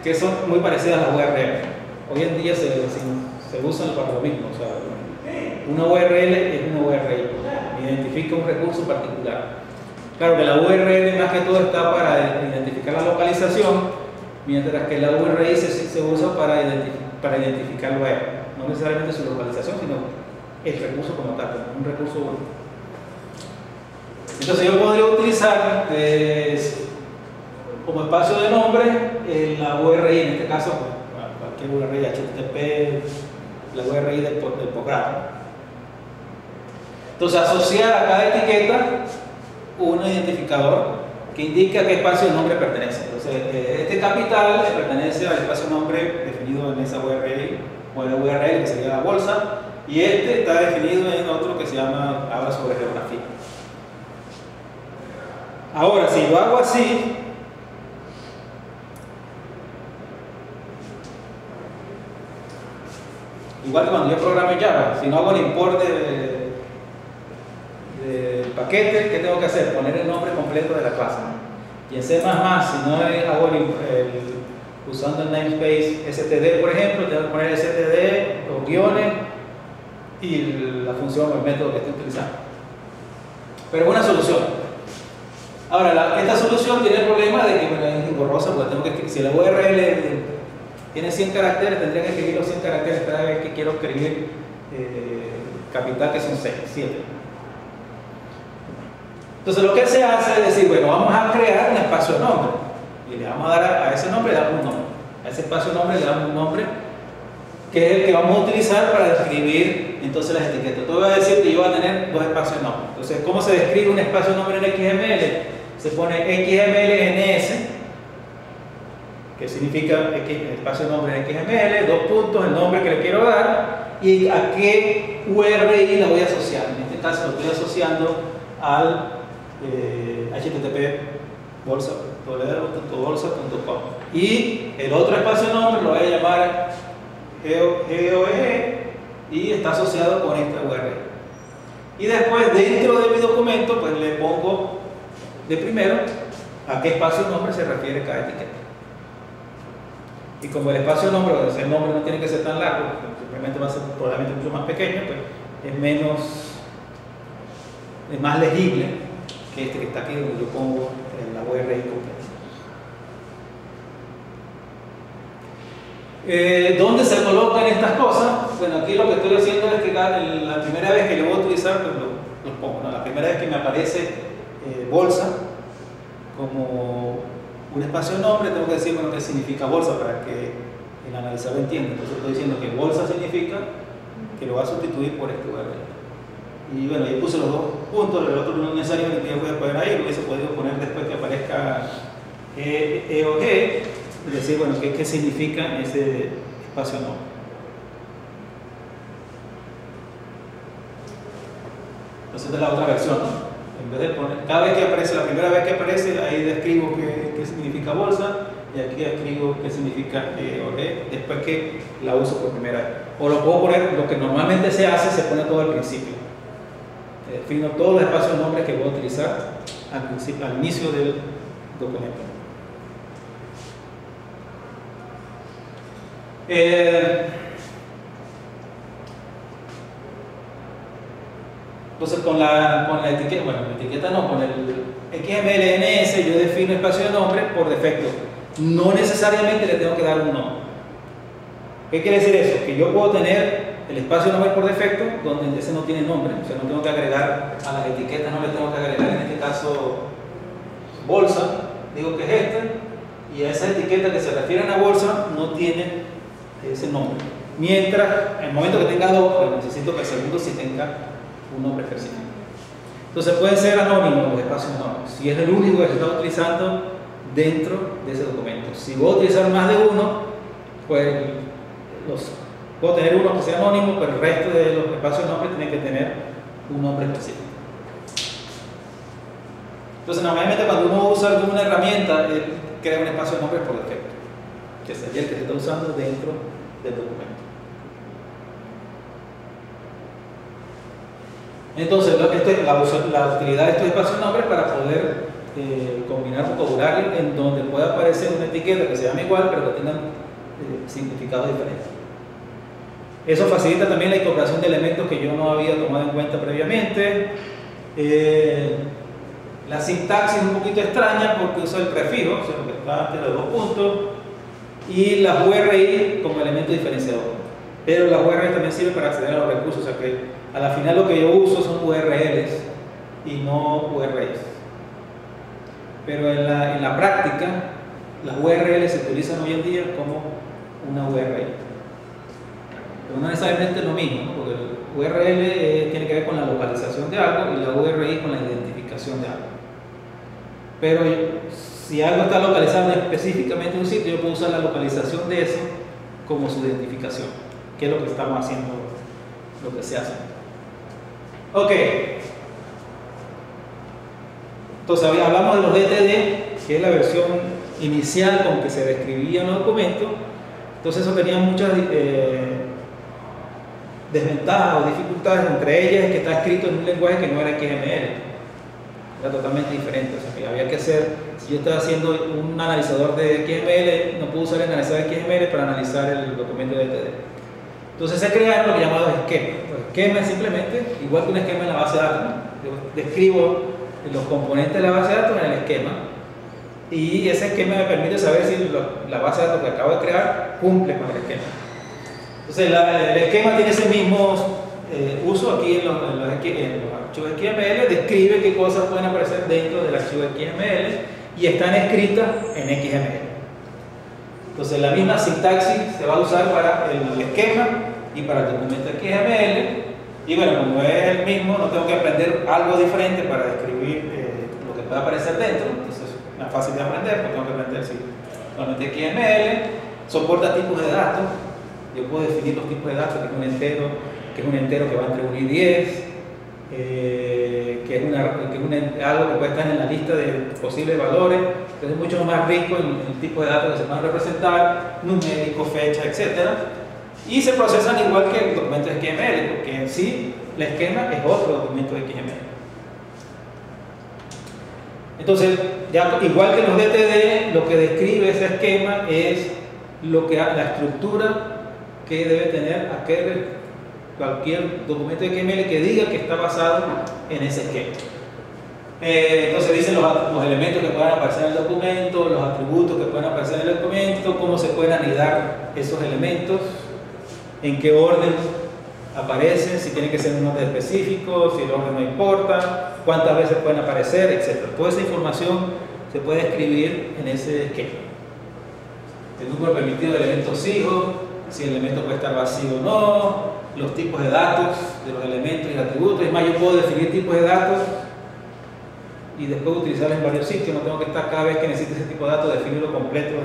que son muy parecidas a las URL. Hoy en día se usan para lo mismo. O sea, una URL es una URL, identifica un recurso particular. Claro que la URL más que todo está para identificar la localización, mientras que la URI se usa para identificar la web, no necesariamente su localización, sino el recurso como tal, un recurso único. Entonces yo podría utilizar como espacio de nombre la URI, en este caso cualquier URI, HTTP, la URI del programa. Entonces asociar a cada etiqueta un identificador que indica a qué espacio de nombre pertenece. Entonces este capital le pertenece al espacio de nombre definido en esa URL, o en la URL que sería la bolsa, y este está definido en otro que se llama, habla sobre geografía. Ahora, si lo hago así, igual que cuando yo programo en Java, si no hago el import del paquete, ¿qué tengo que hacer? Poner el nombre completo de la clase. Y en C++, si no hago usando el namespace std, por ejemplo, tengo que poner std, los guiones y la función o el método que estoy utilizando. Pero es una solución. Ahora, esta solución tiene el problema de que es engorrosa, porque tengo que, si la URL tiene 100 caracteres, tendría que escribir los 100 caracteres cada vez que quiero escribir capital, que son 6, 7. Entonces lo que se hace es decir, bueno, vamos a crear un espacio de nombre y le vamos a dar a ese nombre, le damos un nombre. A ese espacio de nombre le damos un nombre que es el que vamos a utilizar para describir entonces las etiquetas. Te voy a decir que yo voy a tener dos espacios de nombre. Entonces, ¿cómo se describe un espacio de nombre en XML? Se pone XMLNS, que significa espacio de nombre en XML, 2 puntos, el nombre que le quiero dar y a qué URI la voy a asociar. En este caso lo estoy asociando al http www.bolsa.com, y el otro espacio de nombre lo voy a llamar GeoE y está asociado con esta URL. Y después, dentro de mi documento, pues le pongo de primero a qué espacio de nombre se refiere cada etiqueta. Y como el espacio de nombre, o sea, el nombre no tiene que ser tan largo, simplemente va a ser probablemente mucho más pequeño, pues es más legible que este que está aquí, donde yo pongo la URL completa. ¿Dónde se colocan estas cosas? Bueno, aquí lo que estoy haciendo es que la primera vez que lo voy a utilizar, pues los pongo, ¿no? La primera vez que me aparece bolsa como un espacio de nombre, tengo que decir, bueno, qué significa bolsa para que el analizador entienda. Entonces estoy diciendo que bolsa significa que lo va a sustituir por este URL. Y bueno, ahí puse los 2 puntos, el otro no necesariamente que yo voy a poner ahí, lo hubiese podido poner después que aparezca E o G, es decir, bueno, qué significa ese espacio nombre. Entonces esta es la otra versión, ¿no? En vez de poner, cada vez que aparece, la primera vez que aparece, ahí describo qué significa bolsa, y aquí escribo qué significa E o G, después que la uso por primera vez. O lo puedo poner, lo que normalmente se hace, se pone todo al principio. Defino todos los espacios de nombre que voy a utilizar al inicio del documento. Entonces con la etiqueta, bueno, la etiqueta no, con el XMLNS yo defino espacio de nombre por defecto. No necesariamente le tengo que dar un nombre. ¿Qué quiere decir eso? Que yo puedo tener el espacio de nombre por defecto, donde ese no tiene nombre, o sea, no tengo que agregar a las etiquetas, no le tengo que agregar en este caso bolsa, digo que es esta, y a esa etiqueta que se refieren a bolsa no tienen ese nombre. Mientras, en el momento que tenga dos, pues necesito que el segundo sí tenga un nombre específico. Entonces pueden ser anónimos los espacios de nombre, si es el único que se está utilizando dentro de ese documento. Si voy a utilizar más de uno, pues puedo tener uno que sea anónimo, pero el resto de los espacios de nombre tienen que tener un nombre específico. Entonces, normalmente cuando uno usa alguna herramienta, él crea un espacio de nombre por defecto, que sería el que se está usando dentro del documento. Entonces, la utilidad de estos espacios de nombre para poder combinar vocabulario en donde pueda aparecer una etiqueta que se llame igual, pero que tengan significados diferentes. Eso facilita también la incorporación de elementos que yo no había tomado en cuenta previamente. La sintaxis es un poquito extraña porque usa el prefijo, o sea, lo que está antes de los 2 puntos, y las URI como elemento diferenciador. Pero las URI también sirven para acceder a los recursos, o sea que a la final lo que yo uso son URLs y no URIs. Pero en la práctica, las URLs se utilizan hoy en día como una URL. Pero no necesariamente es lo mismo, ¿no? Porque el URL tiene que ver con la localización de algo y la URI con la identificación de algo. Pero si algo está localizado específicamente en un sitio, yo puedo usar la localización de eso como su identificación, que es lo que estamos haciendo, lo que se hace. Ok. Entonces hablamos de los DTD, que es la versión inicial con que se describían los documentos. Entonces eso tenía muchas desventajas o dificultades, entre ellas es que está escrito en un lenguaje que no era XML, era totalmente diferente, o sea que había que hacer, si yo estaba haciendo un analizador de XML, no puedo usar el analizador de XML para analizar el documento de DTD. Entonces se crearon lo que llamaban esquemas. Los esquemas simplemente, igual que un esquema en la base de datos, ¿no? Yo describo los componentes de la base de datos en el esquema, y ese esquema me permite saber si la base de datos que acabo de crear cumple con el esquema. Entonces el esquema tiene ese mismo uso aquí en los archivos XML, describe qué cosas pueden aparecer dentro del archivo XML y están escritas en XML. Entonces la misma sintaxis se va a usar para el esquema y para el documento XML, y bueno, como es el mismo, no tengo que aprender algo diferente para describir lo que puede aparecer dentro, entonces es más fácil de aprender, porque tengo que aprender solamente XML, soporta tipos de datos. Yo puedo definir los tipos de datos, que es un entero que va entre 1 y 10, que es algo que puede estar en la lista de posibles valores, entonces es mucho más rico el tipo de datos que se van a representar, numérico, fecha, etc. Y se procesan igual que el documento XML, porque en sí el esquema es otro documento XML. Entonces, ya, igual que los DTD, lo que describe ese esquema es la estructura que debe tener cualquier documento XML que diga que está basado en ese esquema. Entonces dicen los elementos que pueden aparecer en el documento, los atributos que pueden aparecer en el documento, cómo se pueden anidar esos elementos, en qué orden aparecen, si tiene que ser un orden específico, si el orden no importa, cuántas veces pueden aparecer, etc. Toda esa información se puede escribir en ese esquema. El número permitido de elementos fijos, si el elemento puede estar vacío o no, los tipos de datos de los elementos y atributos. Es más, yo puedo definir tipos de datos y después utilizarlos en varios sitios. No tengo que estar cada vez que necesite ese tipo de datos, definirlo completo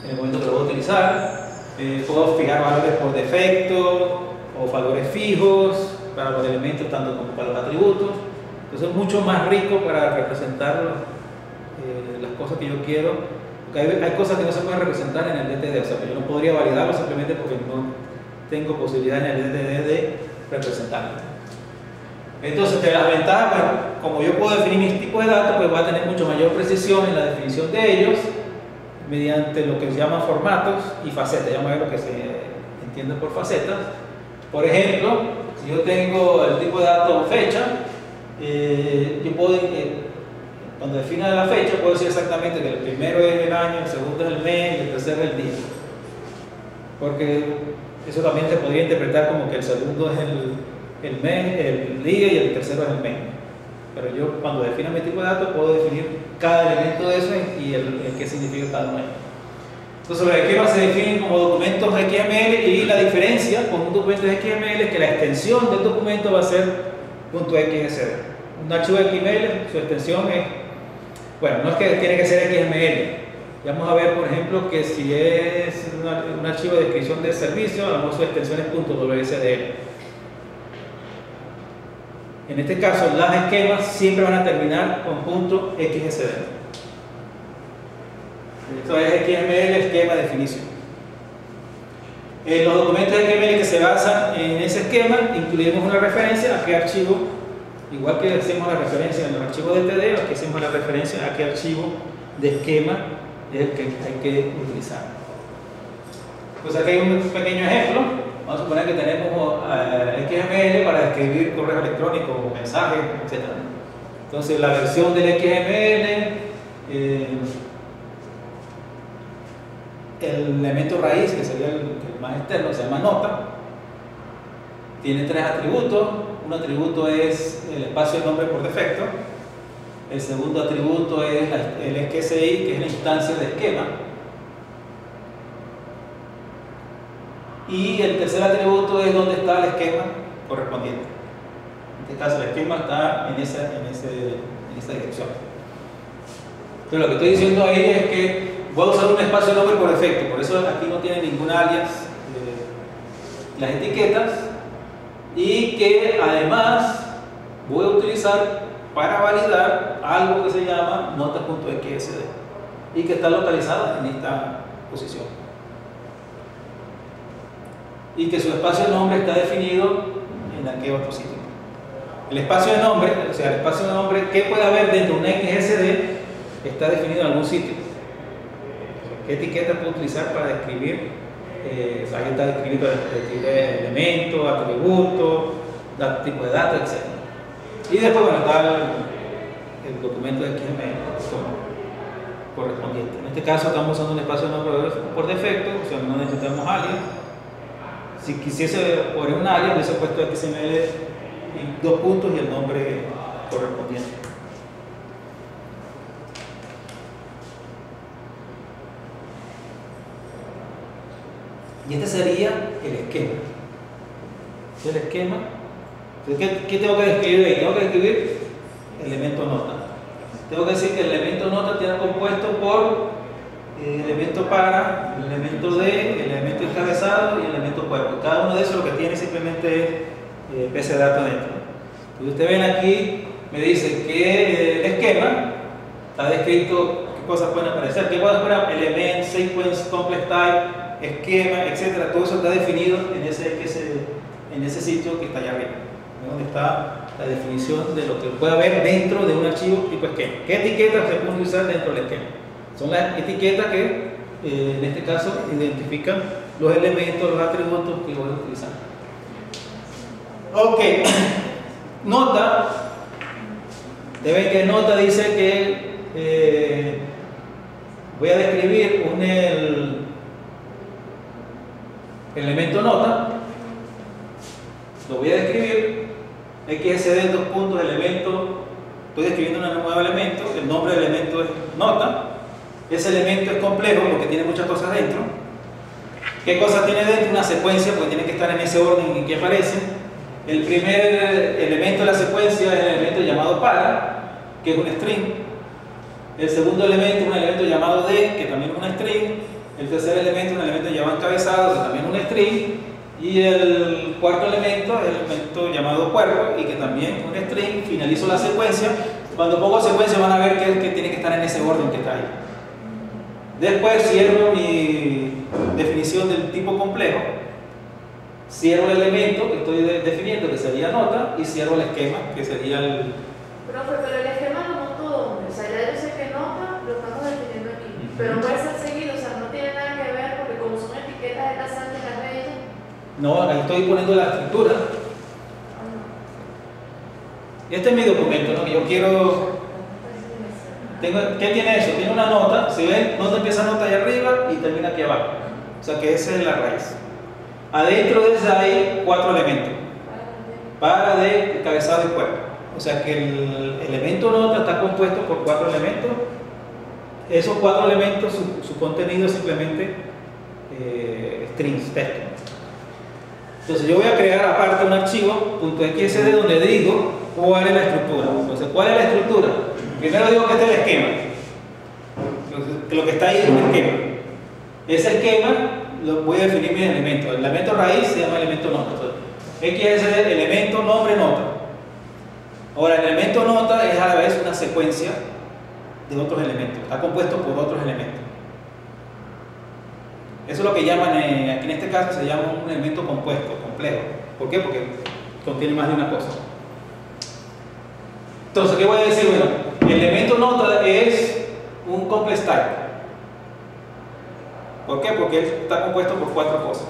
en el momento que lo voy a utilizar. Puedo fijar valores por defecto o valores fijos para los elementos tanto como para los atributos. Entonces es mucho más rico para representar las cosas que yo quiero. Porque hay cosas que no se pueden representar en el DTD, o sea que yo no podría validarlo simplemente porque no tengo posibilidad en el DTD de representarlo. Entonces, de las ventajas, bueno, como yo puedo definir mis tipos de datos, pues voy a tener mucho mayor precisión en la definición de ellos mediante lo que se llama formatos y facetas. Ya vamos a ver lo que se entiende por facetas. Por ejemplo, si yo tengo el tipo de dato fecha, yo puedo, cuando defina la fecha, puedo decir exactamente que el primero es el año, el segundo es el mes y el tercero es el día. Porque eso también se podría interpretar como que el segundo es el mes, el día, y el tercero es el mes. Pero yo, cuando defino mi tipo de datos, puedo definir cada elemento de eso y el qué significa cada uno. Entonces los esquemas se definen como documentos XML, y la diferencia con un documento XML es que la extensión del documento va a ser .xsd. Un archivo XML, su extensión es, bueno, no es que tiene que ser XML. Vamos a ver, por ejemplo, que si es un archivo de descripción del servicio, a lo mejor su extensión es .wsdl. En este caso, las esquemas siempre van a terminar con .xsd. Esto es XML, esquema, definición. Los documentos XML que se basan en ese esquema, incluimos una referencia a qué archivo, igual que hacemos la referencia en los archivos de TD, aquí hacemos la referencia a qué archivo de esquema es el que hay que utilizar. Pues aquí hay un pequeño ejemplo. Vamos a suponer que tenemos XML para escribir correos electrónicos, mensajes, etc. Entonces la versión del XML, el elemento raíz, que sería el más externo, se llama nota, tiene 3 atributos. Un atributo es el espacio de nombre por defecto. El segundo atributo es el XSI, que es la instancia de esquema. Y el tercer atributo es donde está el esquema correspondiente. En este caso el esquema está en esa dirección. Entonces lo que estoy diciendo ahí es que voy a usar un espacio de nombre por defecto, por eso aquí no tiene ningún alias las etiquetas, y que además voy a utilizar para validar algo que se llama nota.xsd y que está localizada en esta posición, y que su espacio de nombre está definido en aquel otro sitio. El espacio de nombre, o sea, el espacio de nombre que puede haber dentro de un XSD está definido en algún sitio. ¿Qué etiqueta puedo utilizar para describir? Ahí está descrito elementos, atributos, tipo de datos, etc. Y después, bueno, está el documento de XML correspondiente. En este caso estamos usando un espacio de nombre por defecto, o sea, no necesitamos alias. Si quisiese poner un alias, hubiese puesto XML y 2 puntos y el nombre correspondiente. Y este sería el esquema. El esquema. ¿Qué tengo que describir ahí? Tengo que describir el elemento nota. Tengo que decir que el elemento nota tiene compuesto por el elemento para, el elemento de, el elemento encabezado y el elemento cuerpo. Cada uno de esos lo que tiene simplemente es base de datos dentro. Entonces ustedes ven aquí, me dice que el esquema está descrito, qué cosas pueden aparecer, qué cosas pueden aparecer, element, sequence, complex type, esquema, etc. Todo eso está definido en ese sitio que está allá arriba, donde está la definición de lo que puede haber dentro de un archivo tipo esquema. ¿Qué etiquetas se pueden usar dentro del esquema? Son las etiquetas que en este caso identifican los elementos, los atributos que voy a utilizar. Ok, nota. Deben que nota dice que voy a describir el elemento nota. Lo voy a describir. XSD 2 puntos elemento. Estoy describiendo un nuevo elemento. El nombre del elemento es nota. Ese elemento es complejo porque tiene muchas cosas dentro. ¿Qué cosas tiene dentro? Una secuencia, porque tiene que estar en ese orden en que aparece. El primer elemento de la secuencia es el elemento llamado para, que es un string. El segundo elemento es un elemento llamado de, que también es un string. El tercer elemento es un elemento llamado encabezado, que también es un string. Y el cuarto elemento es el elemento llamado cuerpo, y que también es un string. Finalizo la secuencia. Cuando pongo secuencia van a ver que tiene que estar en ese orden que está ahí. Después cierro mi definición del tipo complejo, cierro el elemento que estoy definiendo, que sería nota, y cierro el esquema, que sería el... Profe, pero el esquema lo monto donde, o sea, ya yo sé que nota lo estamos definiendo aquí, pero puede ser seguido, o sea, no tiene nada que ver, porque como son etiquetas de las altas y las bellas. No, ahí estoy poniendo la estructura. Este es mi documento, ¿no? Que yo quiero... ¿Qué tiene eso? Tiene una nota, si ven, nota empieza nota allá arriba y termina aquí abajo. O sea que esa es la raíz. Adentro de esa hay 4 elementos. Para, de, encabezado y cuerpo. O sea que el elemento nota está compuesto por 4 elementos. Esos 4 elementos, su contenido es simplemente strings, texto. Entonces yo voy a crear aparte un archivo .xsd donde digo cuál es la estructura. Entonces, ¿cuál es la estructura? Primero digo que este es el esquema. Entonces, lo que está ahí es un esquema. Ese esquema lo voy a definir mis elementos. El elemento raíz se llama elemento nota. Entonces, XSD, elemento, nombre, nota. Ahora, el elemento nota es a la vez una secuencia de otros elementos. Está compuesto por otros elementos. Eso es lo que llaman, aquí en este caso se llama un elemento compuesto, complejo. ¿Por qué? Porque contiene más de una cosa. Entonces, ¿qué voy a decir? Bueno, el elemento nota es un complex type. ¿Por qué? Porque está compuesto por 4 cosas.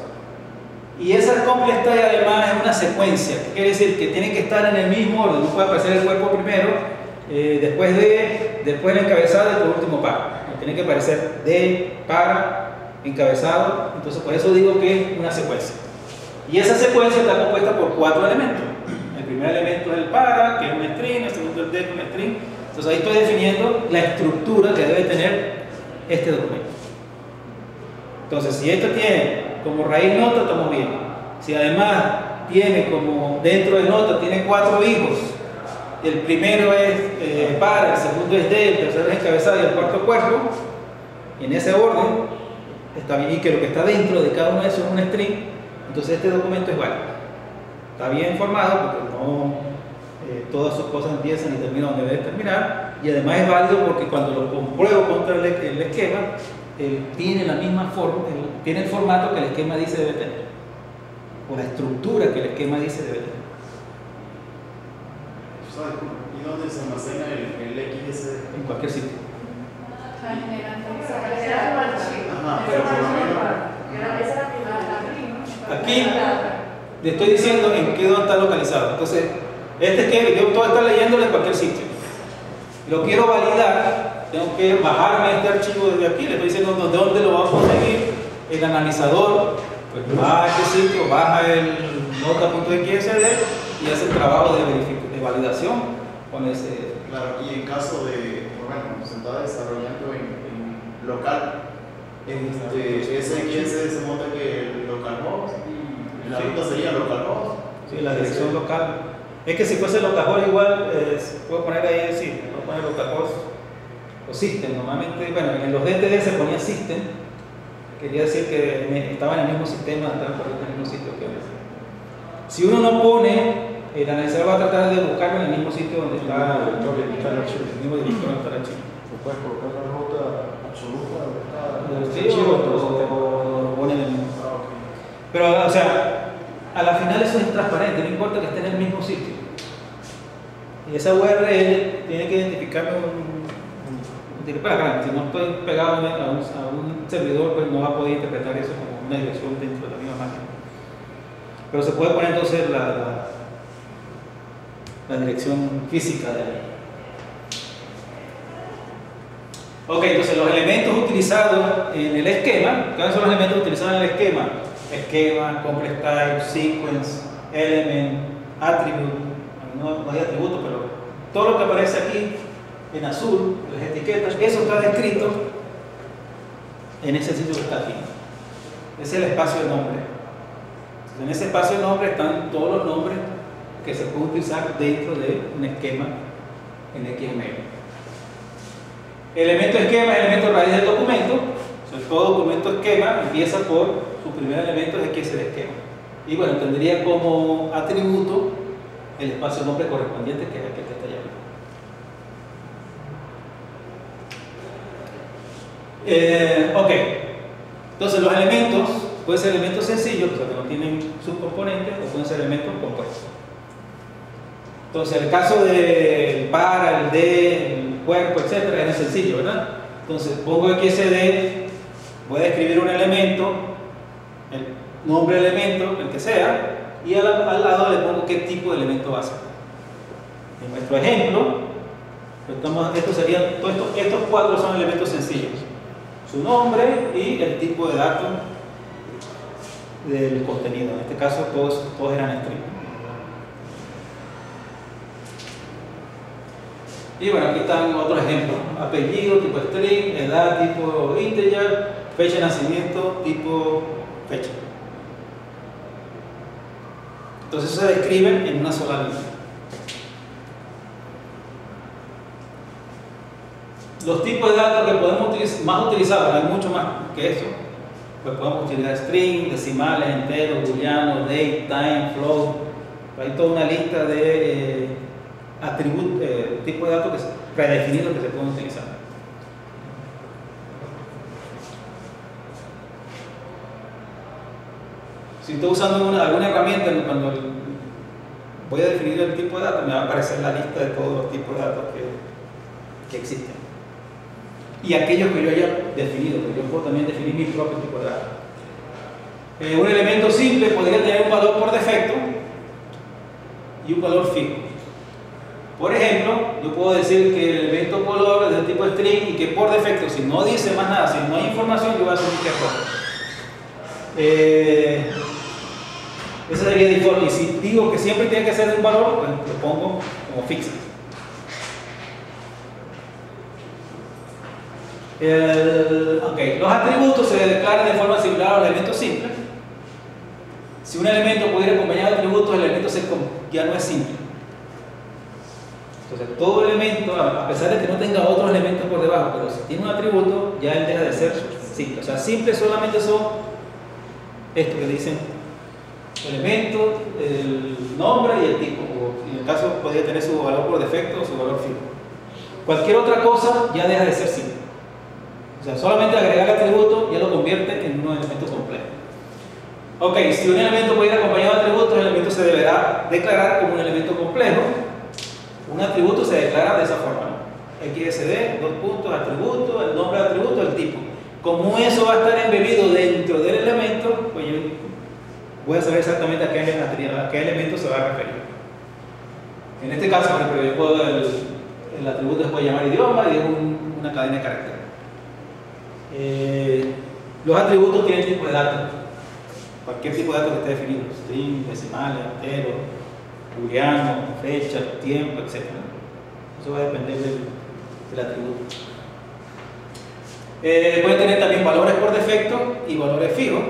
Y esa complex type además es una secuencia. ¿Qué quiere decir? Que tiene que estar en el mismo orden. No puede aparecer el cuerpo primero, después el encabezado y por último para. Tiene que aparecer de, para, encabezado. Entonces por eso digo que es una secuencia. Y esa secuencia está compuesta por 4 elementos. El primer elemento es el para, que es un string. El segundo el de, que es un string. Entonces ahí estoy definiendo la estructura que debe tener este documento. Entonces si esto tiene como raíz nota, estamos bien. Si además tiene como dentro de nota, tiene 4 hijos. El primero es para, el segundo es de, el tercero es encabezado y el cuarto cuerpo. En ese orden está bien, y que lo que está dentro de cada uno de esos es un string. Entonces este documento es válido. Está bien formado porque no todas sus cosas empiezan y terminan donde deben terminar, y además es válido porque cuando lo compruebo contra el esquema, tiene la misma forma, tiene el formato que el esquema dice debe tener, o la estructura que el esquema dice debe tener. ¿Y dónde se almacena el XSD? En cualquier sitio. Ajá, pero por lo menos... Aquí le estoy diciendo en qué dónde está localizado. Entonces, este esquema yo puedo estar leyéndolo en cualquier sitio. Lo quiero validar, tengo que bajarme este archivo desde aquí. Le estoy diciendo de dónde lo vamos a conseguir. El analizador pues va a este sitio, baja el nota.xsd y hace el trabajo de validación con ese. Claro, y en caso de, bueno, se está desarrollando en local, ese XSD se monta que el localhost y la ruta sería localhost. Sí, la dirección local. Es que si fuese localhost igual, puedo poner ahí, sí, puedo poner localhost o system. Normalmente, bueno, en los DTD se ponía system, quería decir que estaba en el mismo sistema, estaba corriendo en el mismo sitio que ahora. Si uno no pone, el analizador va a tratar de buscarlo en el mismo sitio donde está el mismo director donde está el archivo. Puedes colocar la nota absoluta donde está El archivo o pone en el mismo. Pero, o sea, a la final eso es transparente, no importa que esté en el mismo sitio. Y esa URL tiene que identificarme si no estoy pegado a un servidor, pues no va a poder interpretar eso como una dirección dentro de la misma máquina. Pero se puede poner entonces la dirección física de ahí. Ok, entonces los elementos utilizados en el esquema, ¿cuáles son los elementos utilizados en el esquema? Esquema, complex type, sequence, element, attribute, no hay atributos, pero todo lo que aparece aquí en azul, las etiquetas, eso está descrito en ese sitio que está aquí. Ese es el espacio de nombre. En ese espacio de nombre están todos los nombres que se pueden utilizar dentro de un esquema en XML. Elemento esquema es elemento raíz del documento. O sea, todo documento esquema empieza por su primer elemento de XSD esquema. Y bueno, tendría como atributo el espacio de nombre correspondiente, que es aquel que está allá. Ok. Entonces los elementos pueden ser elementos sencillos, o sea, que no tienen subcomponentes, o pueden ser elementos compuestos. Entonces, en el caso del para, el de, el cuerpo, etcétera, es sencillo, ¿verdad? Entonces, pongo XSD, voy a escribir un elemento, el nombre del elemento, el que sea, y al lado le pongo qué tipo de elemento va a ser. En nuestro ejemplo, estos cuatro son elementos sencillos: su nombre y el tipo de datos del contenido. En este caso, todos eran string. Y bueno, aquí están otros ejemplos: apellido, tipo string, edad, tipo integer, fecha de nacimiento, tipo fecha. Entonces se describen en una sola línea. Los tipos de datos que podemos utilizar, más utilizados, hay mucho más que eso, pues podemos utilizar string, decimales, enteros, booleanos, date, time, float. Hay toda una lista de atributos, tipos de datos predefinidos que se pueden utilizar. Si estoy usando alguna herramienta, cuando voy a definir el tipo de datos, me va a aparecer la lista de todos los tipos de datos que existen. Y aquellos que yo haya definido, porque yo puedo también definir mi propio tipo de datos. Un elemento simple podría tener un valor por defecto y un valor fijo. Por ejemplo, yo puedo decir que el elemento color es del tipo string y que por defecto, si no dice más nada, si no hay información, yo voy a asumir que es rojo. Ese sería default. Y si digo que siempre tiene que ser de un valor, pues lo pongo como fixed. Los atributos se declaran de forma similar a los elementos simples. Si un elemento pudiera acompañar de atributos, el elemento ya no es simple. Entonces, todo elemento, a pesar de que no tenga otros elementos por debajo, pero si tiene un atributo, ya él deja de ser simple. O sea, simples solamente son esto que dicen elemento, el nombre y el tipo. O en el caso, podría tener su valor por defecto o su valor fijo. Cualquier otra cosa ya deja de ser simple. O sea, solamente agregar el atributo ya lo convierte en un elemento complejo. Ok, si un elemento puede ir acompañado de atributos, el elemento se deberá declarar como un elemento complejo. Un atributo se declara de esa forma, ¿no? XSD, dos puntos, atributo, el nombre del atributo, el tipo. Como eso va a estar embebido dentro del elemento, pues yo voy a saber exactamente a qué elemento se va a referir. En este caso, por ejemplo, yo puedo el atributo se puede llamar idioma y es una cadena de caracteres. Los atributos tienen tipo de datos. cualquier tipo de dato que esté definido, string, decimales, entero, booleano, fecha, tiempo, etc. Eso va a depender del atributo. Pueden tener también valores por defecto y valores fijos.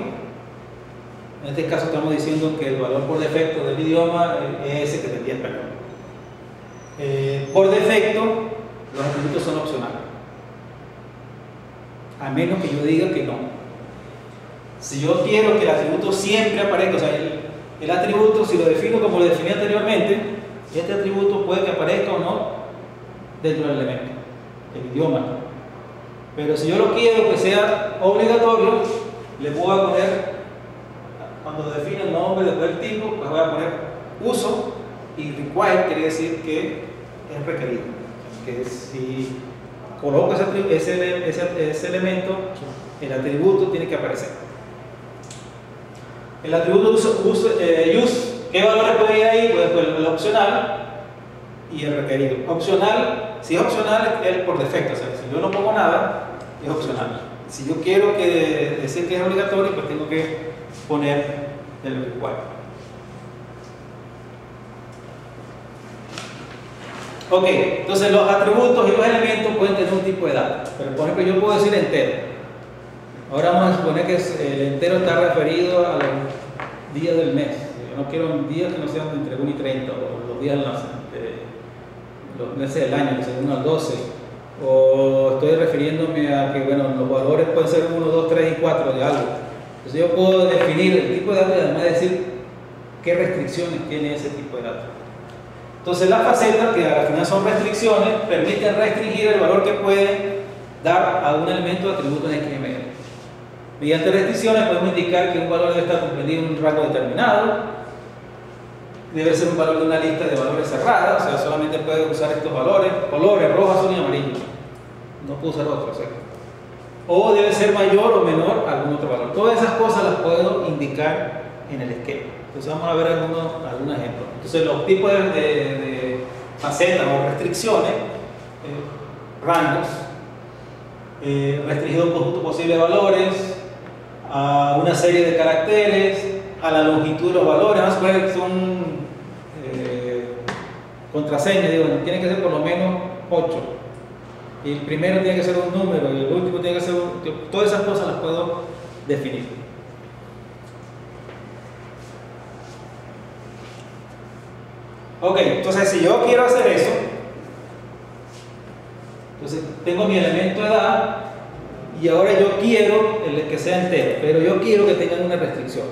En este caso estamos diciendo que el valor por defecto del idioma es ese que tendría español. Por defecto, los atributos son opcionales, a menos que yo diga que no. Si yo quiero que el atributo siempre aparezca, o sea, el atributo, si lo defino como lo definí anteriormente, este atributo puede que aparezca o no dentro del elemento, el idioma. Pero si yo lo quiero que sea obligatorio, le voy a poner, cuando define el nombre después del tipo, pues voy a poner uso, y require quiere decir que es requerido. Que si coloco ese elemento, el atributo tiene que aparecer. El atributo use, ¿qué valores puede ir ahí? Pues el opcional y el requerido. Opcional, si es opcional, es por defecto, o sea, si yo no pongo nada, es opcional. Si yo quiero decir que es obligatorio, pues tengo que poner el require. Ok, entonces los atributos y los elementos pueden tener un tipo de dato, pero por ejemplo yo puedo decir entero. Ahora vamos a suponer que el entero está referido a los días del mes. Yo no quiero días que no sean entre 1 y 30, o los días de los meses del año, del 1 al 12. O estoy refiriéndome a que bueno, los valores pueden ser 1, 2, 3 y 4 de algo. Entonces yo puedo definir el tipo de dato y además decir qué restricciones tiene ese tipo de dato. Entonces las facetas, que al final son restricciones, permiten restringir el valor que pueden dar a un elemento de atributo en XML. Mediante restricciones podemos indicar que un valor debe estar comprendido en un rango determinado, debe ser un valor de una lista de valores cerrada, o sea, solamente puede usar estos valores, colores rojo, azul y amarillo, no puedo usar otros, o debe ser mayor o menor a algún otro valor. Todas esas cosas las puedo indicar en el esquema. Entonces vamos a ver algunos ejemplos. Entonces los tipos de facetas o restricciones, rangos, restringido a un conjunto posible de valores, a una serie de caracteres, a la longitud de los valores. Vamos a ver que son contraseñas, digo, tiene que ser por lo menos 8. Y el primero tiene que ser un número y el último tiene que ser todas esas cosas las puedo definir. Ok, entonces si yo quiero hacer eso, entonces tengo mi elemento de edad y ahora yo quiero que sea entero, pero yo quiero que tengan una restricción.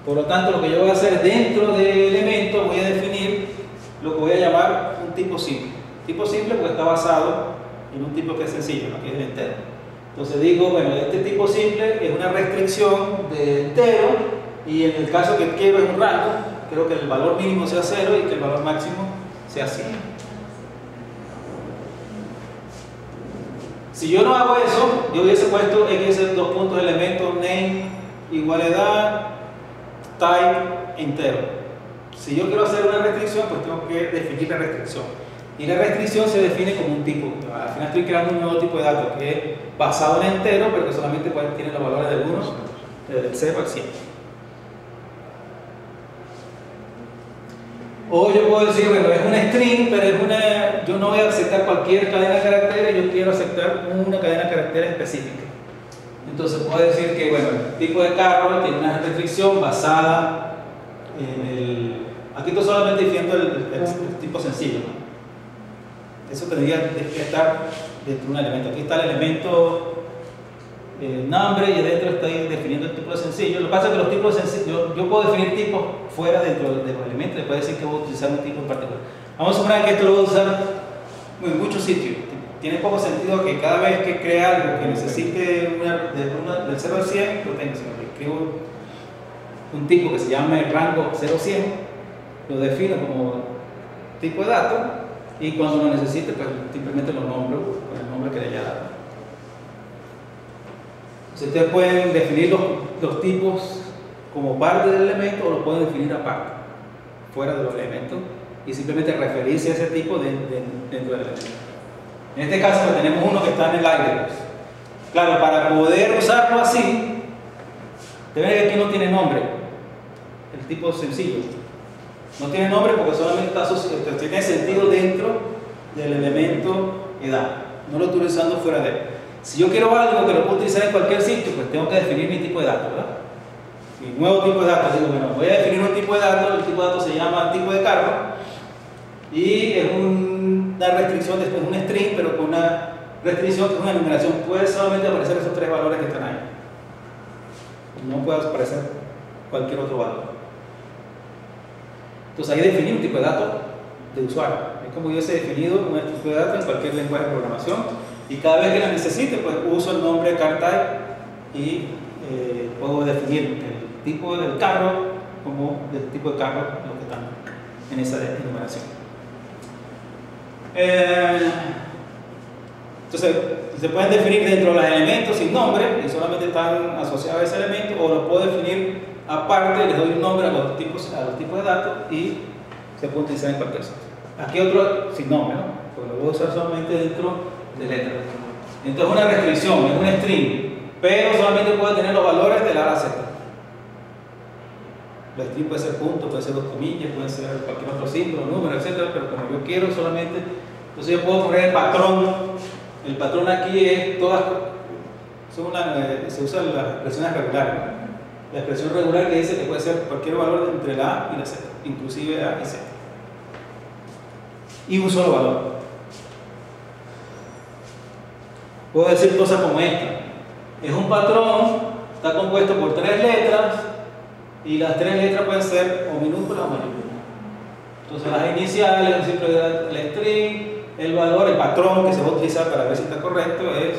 Por lo tanto, lo que yo voy a hacer dentro del elemento, voy a definir lo que voy a llamar un tipo simple. Tipo simple porque está basado en un tipo que es sencillo, ¿no? Que es el entero. Entonces digo, bueno, este tipo simple es una restricción de entero y en el caso que quiero es un rango, quiero que el valor mínimo sea 0 y que el valor máximo sea 100. Si yo no hago eso, yo hubiese puesto x dos puntos elemento name igual a edad type entero. Si yo quiero hacer una restricción, pues tengo que definir la restricción. Y la restricción se define como un tipo. Al final estoy creando un nuevo tipo de datos que es basado en entero, pero que solamente tiene los valores de algunos, del 0 al 100. O yo puedo decir, bueno, es una string, pero yo no voy a aceptar cualquier cadena de caracteres, yo quiero aceptar una cadena de caracteres específica. Entonces puedo decir que, bueno, el tipo de carro tiene una restricción basada en el... Aquí estoy solamente diciendo el tipo sencillo, ¿no? Eso tendría que estar dentro de un elemento. Aquí está el elemento nombre y dentro estoy definiendo el tipo de sencillo. Lo que pasa es que los tipos sencillos, yo puedo definir tipos fuera dentro de los elementos, le puedo decir que voy a utilizar un tipo en particular. Vamos a suponer que esto lo voy a usar en muchos sitios. Tiene poco sentido que cada vez que crea algo que necesite del 0 al 100, lo tenga. Si me escribo un tipo que se llame rango 0 a 100, lo defino como tipo de dato y cuando lo necesite, pues simplemente lo nombro con el nombre que le haya dado. Ustedes pueden definir los tipos como parte del elemento o lo pueden definir aparte, fuera de los elementos, y simplemente referirse a ese tipo dentro del elemento. En este caso pues, tenemos uno que está en el aire. Pues. Claro, para poder usarlo así, Te ven que aquí no tiene nombre, el tipo sencillo. No tiene nombre porque solamente está asociado, tiene sentido dentro del elemento edad. No lo estoy usando fuera de él. Si yo quiero algo que lo puedo utilizar en cualquier sitio, pues tengo que definir mi tipo de datos, ¿verdad? Mi nuevo tipo de datos, digo, bueno, voy a definir un tipo de datos, el tipo de datos se llama tipo de cargo y es una restricción, después un string, pero con una restricción que es una enumeración. Puede solamente aparecer esos 3 valores que están ahí. No puede aparecer cualquier otro valor. Entonces ahí definí un tipo de datos de usuario. Es como yo hubiese definido un tipo de datos en cualquier lenguaje de programación y cada vez que la necesite, pues uso el nombre CarType y puedo definir el tipo del carro como del tipo de carro lo que están en esa enumeración. Entonces, se pueden definir dentro de los elementos sin nombre y solamente están asociados a ese elemento, o los puedo definir aparte, les doy un nombre a los tipos de datos y se puede utilizar en cualquier sitio. Aquí otro sin nombre, ¿no? Porque lo voy a usar solamente dentro de letras. Entonces, es una restricción, es un string, pero solamente puede tener los valores del A a Z. El string puede ser punto, puede ser 2 comillas, puede ser cualquier otro símbolo, número, etc. Pero como yo quiero solamente, entonces yo puedo poner el patrón. El patrón aquí es todas, se usa las expresiones regulares, ¿no? La expresión regular que dice que puede ser cualquier valor entre la A y la Z, inclusive A y Z. Y un solo valor. Puedo decir cosas como esta. Es un patrón, está compuesto por 3 letras y las 3 letras pueden ser o minúsculas o mayúsculas. Entonces las iniciales, el ciclo del string, el valor, el patrón que se va a utilizar para ver si está correcto es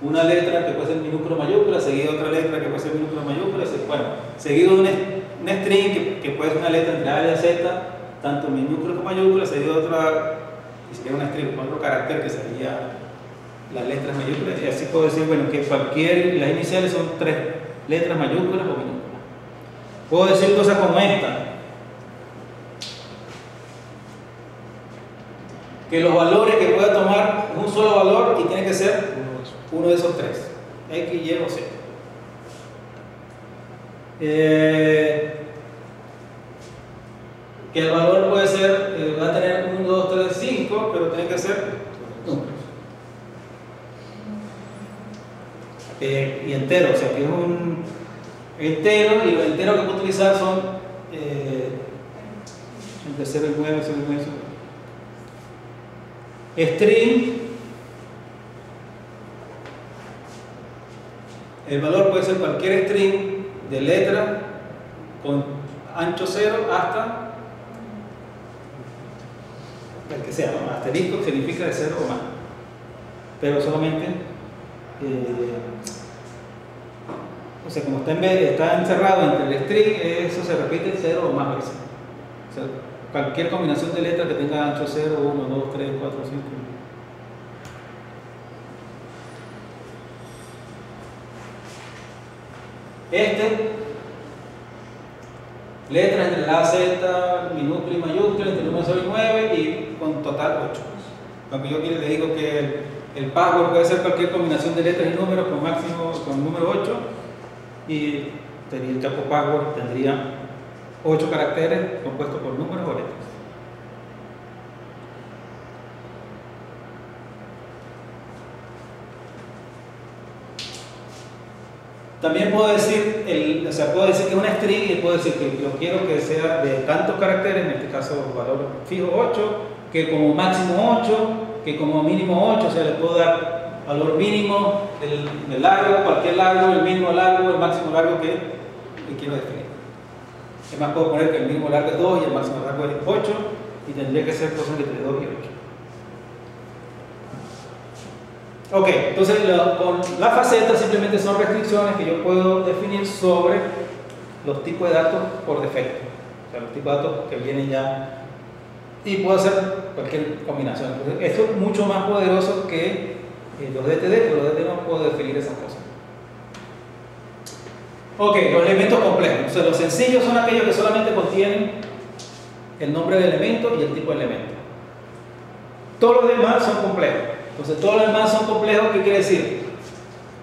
una letra que puede ser minúscula o mayúscula, seguida de otra letra que puede ser minúscula o mayúscula, bueno, seguido de un string que puede ser una letra entre A y Z, tanto minúscula como mayúscula, seguido de otra, ni siquiera una string, con otro carácter que sería las letras mayúsculas, y así puedo decir, bueno, que las iniciales son 3 letras mayúsculas o minúsculas. Puedo decir cosas como esta, que los valores que pueda tomar es un solo valor y tiene que ser uno de esos 3, X, Y o Z. Que el valor puede ser, va a tener 1, 2, 3, 5, pero tiene que ser números. Y entero, o sea que es un entero y los enteros que puedo utilizar son entre 0 y 9, 0 y 9, 0. String, el valor puede ser cualquier string de letra con ancho 0 hasta el que sea, ¿no? Asterisco significa de 0 o más, pero solamente o sea, como está encerrado entre el string, eso se repite 0 o más veces. O sea, cualquier combinación de letras que tenga ancho 0, 1, 2, 3, 4, 5. Letras entre la A, Z, minúscula y mayúscula, entre el número 0 y 9 y con total 8. Aunque yo le digo que el password puede ser cualquier combinación de letras y números con máximo, con número 8, y el campo password tendría 8 caracteres compuestos por números o letras. También puedo decir, puedo decir que es una string y puedo decir que yo quiero que sea de tantos caracteres, en este caso valor fijo 8, que como máximo 8, que como mínimo 8, o sea, le puedo dar valor mínimo del largo, cualquier largo, el mínimo largo, el máximo largo que quiero definir. Además puedo poner que el mínimo largo es 2 y el máximo largo es 8, y tendría que ser cosas entre 2 y 8. Ok, entonces con la faceta simplemente son restricciones que yo puedo definir sobre los tipos de datos por defecto. O sea, los tipos de datos que vienen ya, y puedo hacer cualquier combinación. Entonces, esto es mucho más poderoso que los DTD, pero los DTD no puedo definir esas cosas. Ok, los elementos complejos. O sea, los sencillos son aquellos que solamente contienen el nombre del elemento y el tipo de elemento. Todos los demás son complejos. Entonces, todos los demás son complejos. ¿Qué quiere decir?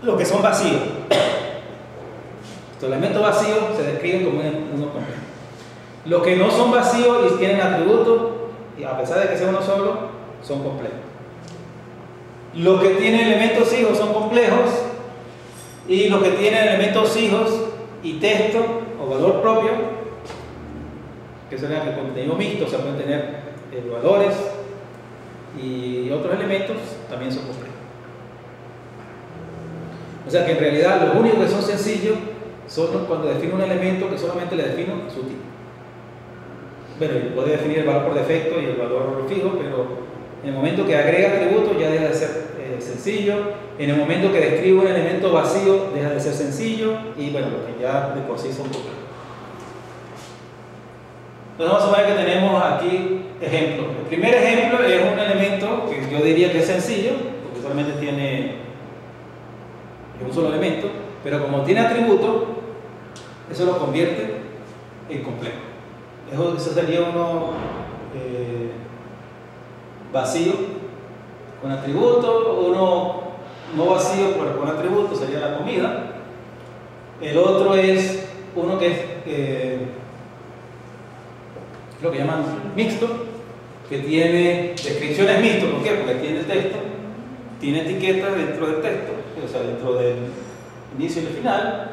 Los que son vacíos. Los elementos vacíos se describen como uno complejo. Los que no son vacíos y tienen atributos, y a pesar de que sea uno solo, son complejos. Los que tienen elementos hijos son complejos, y los que tienen elementos hijos y texto o valor propio, que sería el contenido mixto, o sea, pueden tener valores y otros elementos, también son complejos. O sea que en realidad los únicos que son sencillos son cuando defino un elemento que solamente le defino su tipo. Bueno, puede definir el valor por defecto y el valor fijo, pero en el momento que agrega atributos ya deja de ser sencillo. En el momento que describe un elemento vacío deja de ser sencillo, y bueno, lo que ya de por sí son complejos. Entonces vamos a ver que tenemos aquí ejemplos. El primer ejemplo es un elemento que yo diría que es sencillo, porque solamente tiene un solo elemento, pero como tiene atributos, eso lo convierte en complejo. Eso sería uno vacío con atributos, uno no vacío pero con atributos, sería la comida. El otro es uno que es lo que llaman mixto, que tiene descripciones mixtas. ¿Por qué? Porque tiene texto, tiene etiquetas dentro del texto, o sea, dentro del inicio y el final.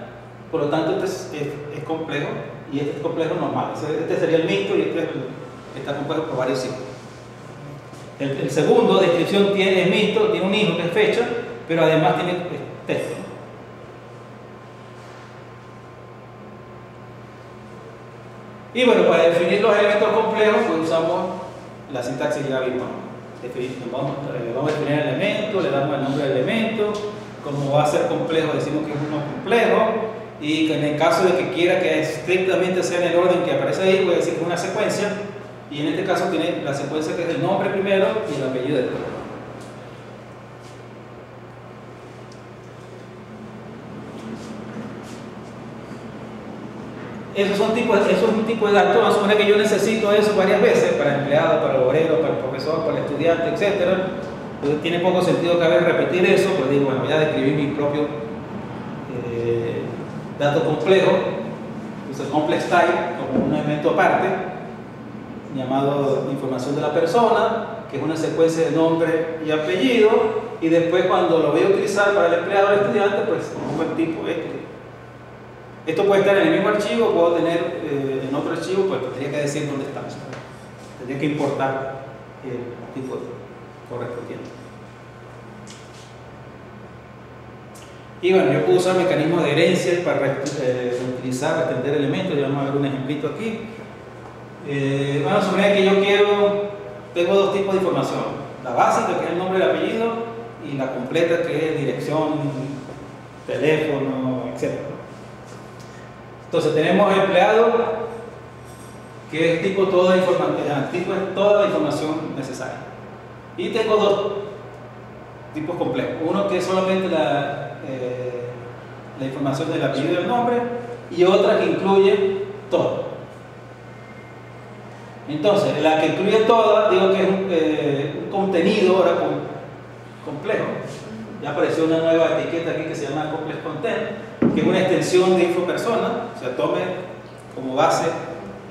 Por lo tanto, este es complejo, y este es complejo normal. Este sería el mixto, y este está compuesto por varios hijos. El segundo, descripción, es mixto, tiene un hijo que es fecha, pero además tiene texto. Y bueno, para definir los elementos complejos, pues usamos la sintaxis ya vimos. Vamos a definir el elemento, le damos el nombre del elemento. Como va a ser complejo, decimos que es uno complejo. Y que en el caso de que quiera que estrictamente sea en el orden que aparece ahí, voy a decir que es una secuencia. Y en este caso tiene la secuencia que es el nombre primero y el apellido después. Eso es un tipo de datos. Vamos a suponer que yo necesito eso varias veces para el empleado, para el obrero, para el profesor, para el estudiante, etc. Entonces tiene poco sentido que haber repetir eso, pues digo, bueno, voy a describir mi propio dato complejo, entonces complex type, como un elemento aparte, llamado información de la persona, que es una secuencia de nombre y apellido, y después cuando lo voy a utilizar para el empleado o el estudiante, pues pongo el tipo este. Esto puede estar en el mismo archivo, puedo tener en otro archivo, pues tendría que decir dónde está. Tendría que importar el tipo correspondiente. Y bueno, yo puedo usar mecanismos de herencia para utilizar, extender elementos. Ya vamos a ver un ejemplito aquí. Vamos a suponer que yo tengo dos tipos de información: la básica, que es el nombre y el apellido, y la completa, que es dirección, teléfono, etc. Entonces tenemos empleado, que es tipo toda la información necesaria. Y tengo dos tipos complejos. Uno que es solamente la información del apellido y del nombre, y otra que incluye todo. Entonces, la que incluye todo, digo que es un contenido ahora complejo. Ya apareció una nueva etiqueta aquí que se llama Complex Content, que es una extensión de InfoPersona. O sea, tome como base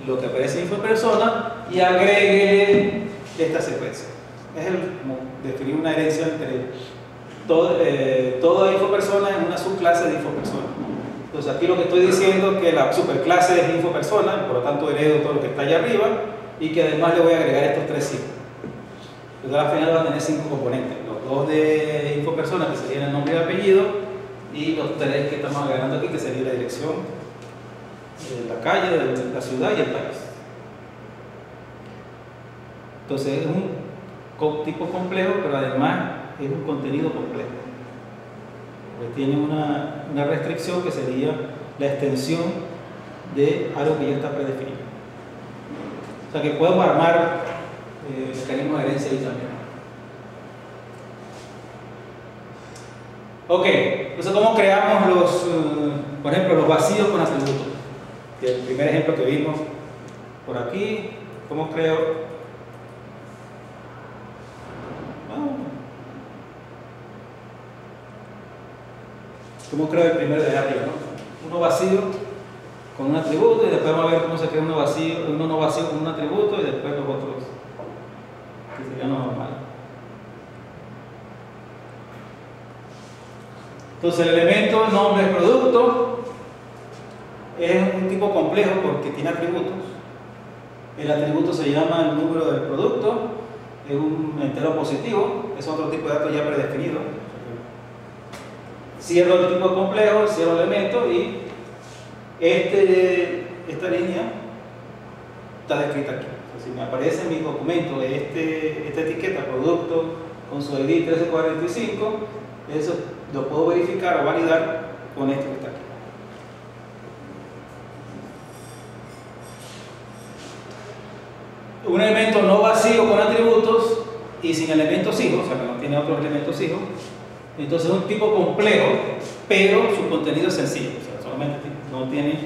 lo que aparece en InfoPersona y agregue esta secuencia. Es como definir una herencia entre toda InfoPersona en una subclase de InfoPersona. Entonces aquí lo que estoy diciendo es que la superclase es InfoPersona, por lo tanto heredo todo lo que está allá arriba, y que además le voy a agregar estos tres hijos. Entonces al final va a tener 5 componentes: los dos de InfoPersona, que serían el nombre y el apellido, y los tres que estamos agregando aquí, que sería la dirección, la calle, la ciudad y el país. Entonces es un tipo complejo, pero además es un contenido complejo, porque tiene una restricción que sería la extensión de algo que ya está predefinido. O sea que podemos armar mecanismos de herencia ahí también. Ok, entonces ¿cómo creamos por ejemplo, los vacíos con atributos? El primer ejemplo que vimos por aquí, ¿cómo creo? ¿Cómo creo el primero de arriba, no? uno vacío con un atributo, y después vamos a ver cómo se crea uno no vacío con un atributo, y después los otros que serían los normales. Entonces el elemento nombre producto es un tipo complejo porque tiene atributos. El atributo se llama el número del producto, es un entero positivo, es otro tipo de dato ya predefinido. Cierro el tipo complejo, cierro el elemento, y esta línea está descrita aquí. Si me aparece en mi documento esta etiqueta producto con su ID 1345, eso lo puedo verificar o validar con esto que está aquí. Un elemento no vacío con atributos y sin elementos hijos, o sea que no tiene otros elementos hijos, entonces es un tipo complejo, pero su contenido es sencillo, o sea, solamente no tiene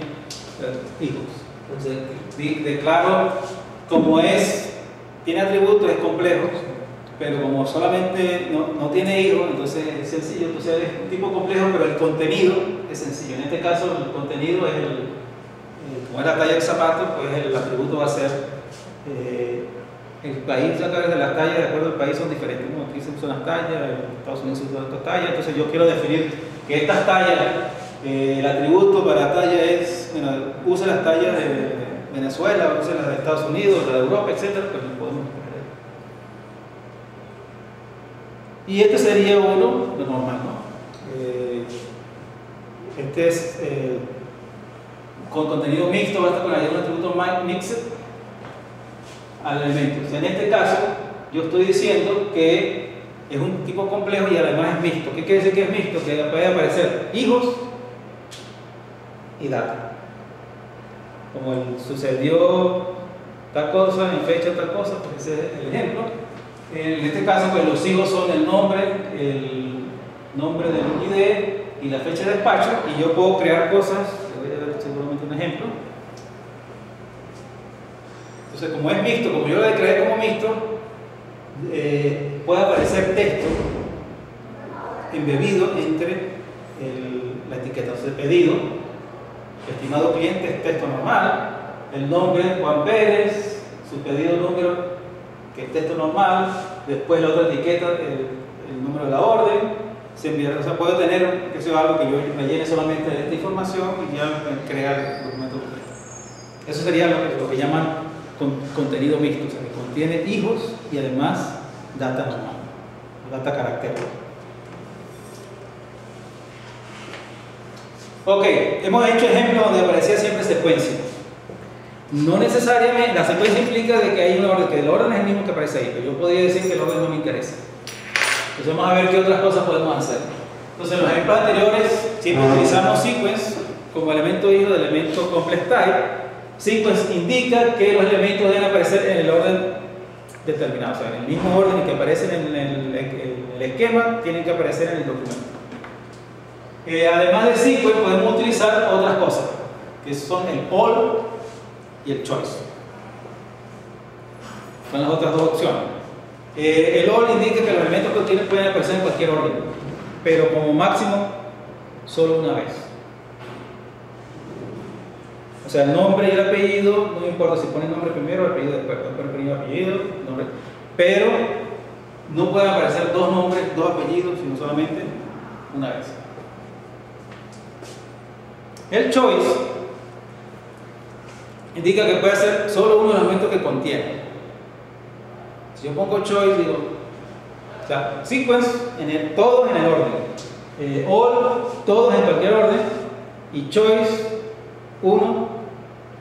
hijos. Entonces declaro como tiene atributos, es complejo, pero como solamente no tiene hijos, entonces es sencillo. Entonces es un tipo complejo, pero el contenido es sencillo. En este caso el contenido es como es la talla del zapato, pues el atributo va a ser el país. A través de las tallas, de acuerdo al país, son diferentes, ¿no? Aquí se usan las tallas, en Estados Unidos se usan otras tallas. Entonces yo quiero definir que estas tallas, el atributo para talla es, use las tallas de Venezuela, use las de Estados Unidos, las de Europa, etc. Pues lo podemos poner. Y este sería uno, lo normal, ¿no? Este es con contenido mixto, basta con añadir un atributo mixed al elemento. O sea, en este caso, yo estoy diciendo que es un tipo complejo y además es mixto. ¿Qué quiere decir que es mixto? Que puede aparecer hijos y data. Como sucedió tal cosa en fecha tal cosa, pues ese es el ejemplo. En este caso, pues los hijos son el nombre del ID y la fecha de despacho, y yo puedo crear cosas. Les voy a dar seguramente un ejemplo. Entonces, como es mixto, como yo lo creé como mixto, puede aparecer texto embebido entre la etiqueta. Entonces, pedido, estimado cliente, es texto normal, el nombre Juan Pérez, su pedido número, que es texto normal, después la otra etiqueta, el número de la orden, se enviará. O sea, puedo tener que sea algo que yo rellene solamente de esta información y ya crear el documento completo. Eso sería lo que llaman contenido mixto, o sea, que contiene hijos y además data normal, data carácter. Ok, hemos hecho ejemplos donde aparecía siempre secuencia. No necesariamente, la secuencia implica de que hay un orden, que el orden es el mismo que aparece ahí, pero yo podría decir que el orden no me interesa. Entonces vamos a ver qué otras cosas podemos hacer. Entonces en los ejemplos anteriores siempre utilizamos sequence como elemento hijo del elemento complex type. Sequence indica que los elementos deben aparecer en el orden determinado, o sea, en el mismo orden que aparecen en el esquema, tienen que aparecer en el documento. Además de sequence podemos utilizar otras cosas, que son el all y el choice. Son las otras dos opciones. El all indica que los elementos que tienen pueden aparecer en cualquier orden, pero como máximo solo una vez. O sea, el nombre y el apellido, no importa si ponen nombre primero o apellido después, pueden poner primero apellido, nombre, pero no pueden aparecer dos nombres, dos apellidos, sino solamente una vez. El choice indica que puede ser solo uno de los elementos que contiene. Si yo pongo choice, digo, o sea, sequence, todos en el orden, all, todos en cualquier orden, y choice, uno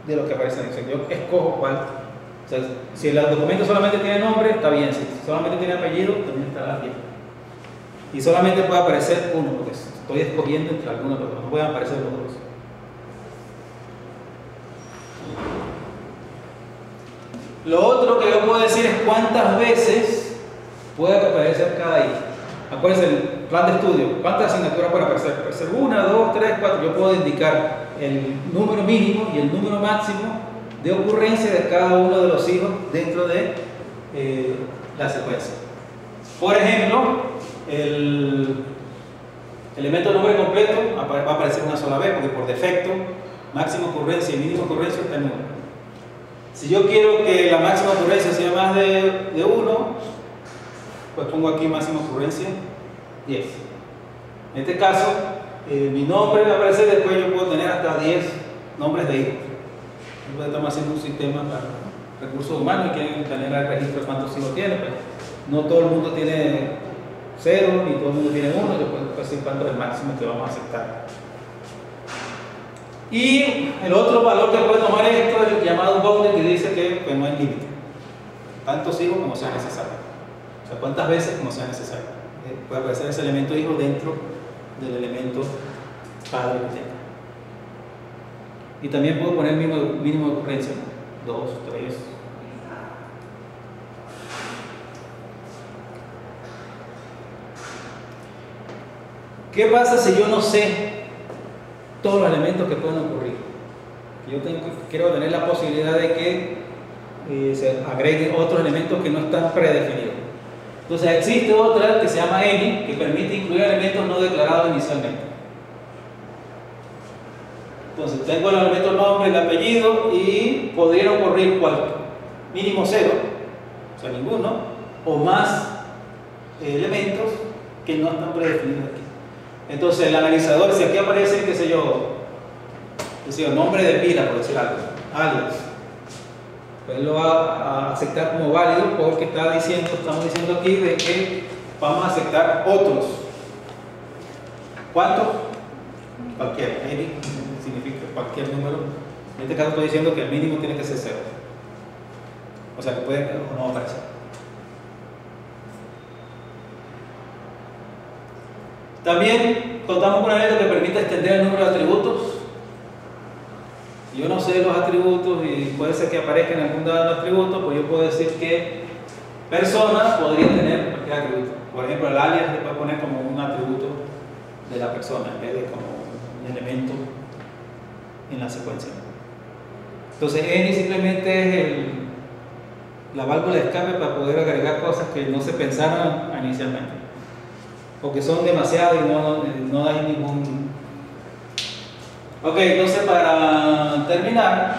de los que aparecen. O sea, yo escojo cuál. O sea, si el documento solamente tiene nombre, está bien. Si solamente tiene apellido, también estará bien. Y solamente puede aparecer uno, porque estoy escogiendo entre algunos, pero no pueden aparecer los dos. Lo otro que yo puedo decir es cuántas veces puede aparecer cada I. Acuérdense el plan de estudio. ¿Cuántas asignaturas pueden aparecer? Puede ser 1, 2, 3, 4. Yo puedo indicar el número mínimo y el número máximo de ocurrencia de cada uno de los hijos dentro de la secuencia. Por ejemplo, Elemento de nombre completo va a aparecer una sola vez, porque por defecto máxima ocurrencia y mínima ocurrencia está en 1. Si yo quiero que la máxima ocurrencia sea más de 1, pues pongo aquí máxima ocurrencia 10. En este caso, mi nombre va a aparecer, después yo puedo tener hasta 10 nombres de hijos. Entonces estamos haciendo un sistema para recursos humanos y quieren tener el registro de cuántos hijos tiene, pues no todo el mundo tiene 0 ni todo el mundo tiene 1, yo puedo decir cuánto es el máximo que vamos a aceptar. Y el otro valor que puede tomar esto es el llamado bounded, que dice que pues, no hay límite, tantos hijos como sea necesario, o sea, cuántas veces como sea necesario. Puede aparecer ese elemento hijo dentro del elemento padre que tenga. Y también puedo poner mínimo de ocurrencia, 2, 3. ¿Qué pasa si yo no sé todos los elementos que pueden ocurrir? Yo quiero tener la posibilidad de que se agreguen otros elementos que no están predefinidos. Entonces existe otra que se llama any, que permite incluir elementos no declarados inicialmente. Entonces tengo el elemento nombre, el apellido, y podría ocurrir mínimo 0, o sea ninguno, o más elementos que no están predefinidos aquí. Entonces el analizador, si aquí aparece, qué sé yo, nombre de pila, por decir algo, alias, pues lo va a aceptar como válido porque estamos diciendo aquí de que vamos a aceptar otros. ¿Cuántos? Cualquiera. Any significa cualquier número. En este caso estoy diciendo que el mínimo tiene que ser 0. O sea que puede o no aparecer. También contamos con una ley que permite extender el número de atributos. Si yo no sé los atributos y puede ser que aparezca en algún dado los atributos, pues yo puedo decir que persona podría tener cualquier atributo. Por ejemplo, el alias le puede poner como un atributo de la persona en vez de como un elemento en la secuencia. Entonces, any simplemente es la válvula de escape para poder agregar cosas que no se pensaron inicialmente, porque son demasiadas y no hay ningún. Ok, entonces para terminar,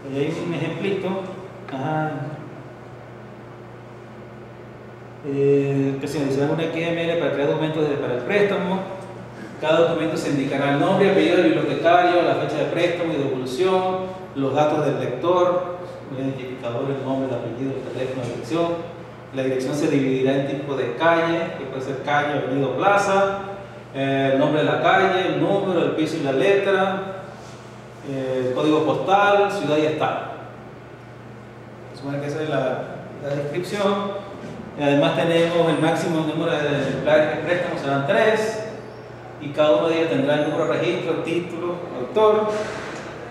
ahí hay un ejemplito. Que se dice un XML para crear documentos para el préstamo. Cada documento se indicará el nombre, apellido del bibliotecario, la fecha de préstamo y devolución, los datos del lector, el identificador, el nombre, el apellido, el teléfono, la dirección. La dirección se dividirá en tipo de calle, que puede ser calle, avenida o plaza, el nombre de la calle, el número, el piso y la letra, el código postal, ciudad y estado. Se supone que esa es la descripción. Además tenemos el máximo número de ejemplares de préstamo, serán 3, y cada uno de ellos tendrá el número de registro, el título, el autor,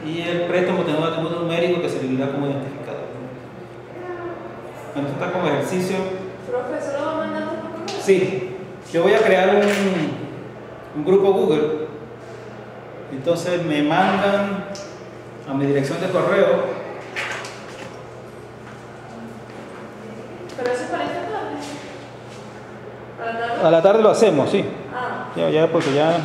y el préstamo tendrá un número numérico que se servirá como identificador. Bueno, esto está como ejercicio. ¿Profesor lo va a mandar por correo? Sí, yo voy a crear un grupo Google. Entonces me mandan a mi dirección de correo. ¿Pero eso es para esta tarde? ¿Para la tarde? A la tarde lo hacemos, sí. Ah. Ya, porque ya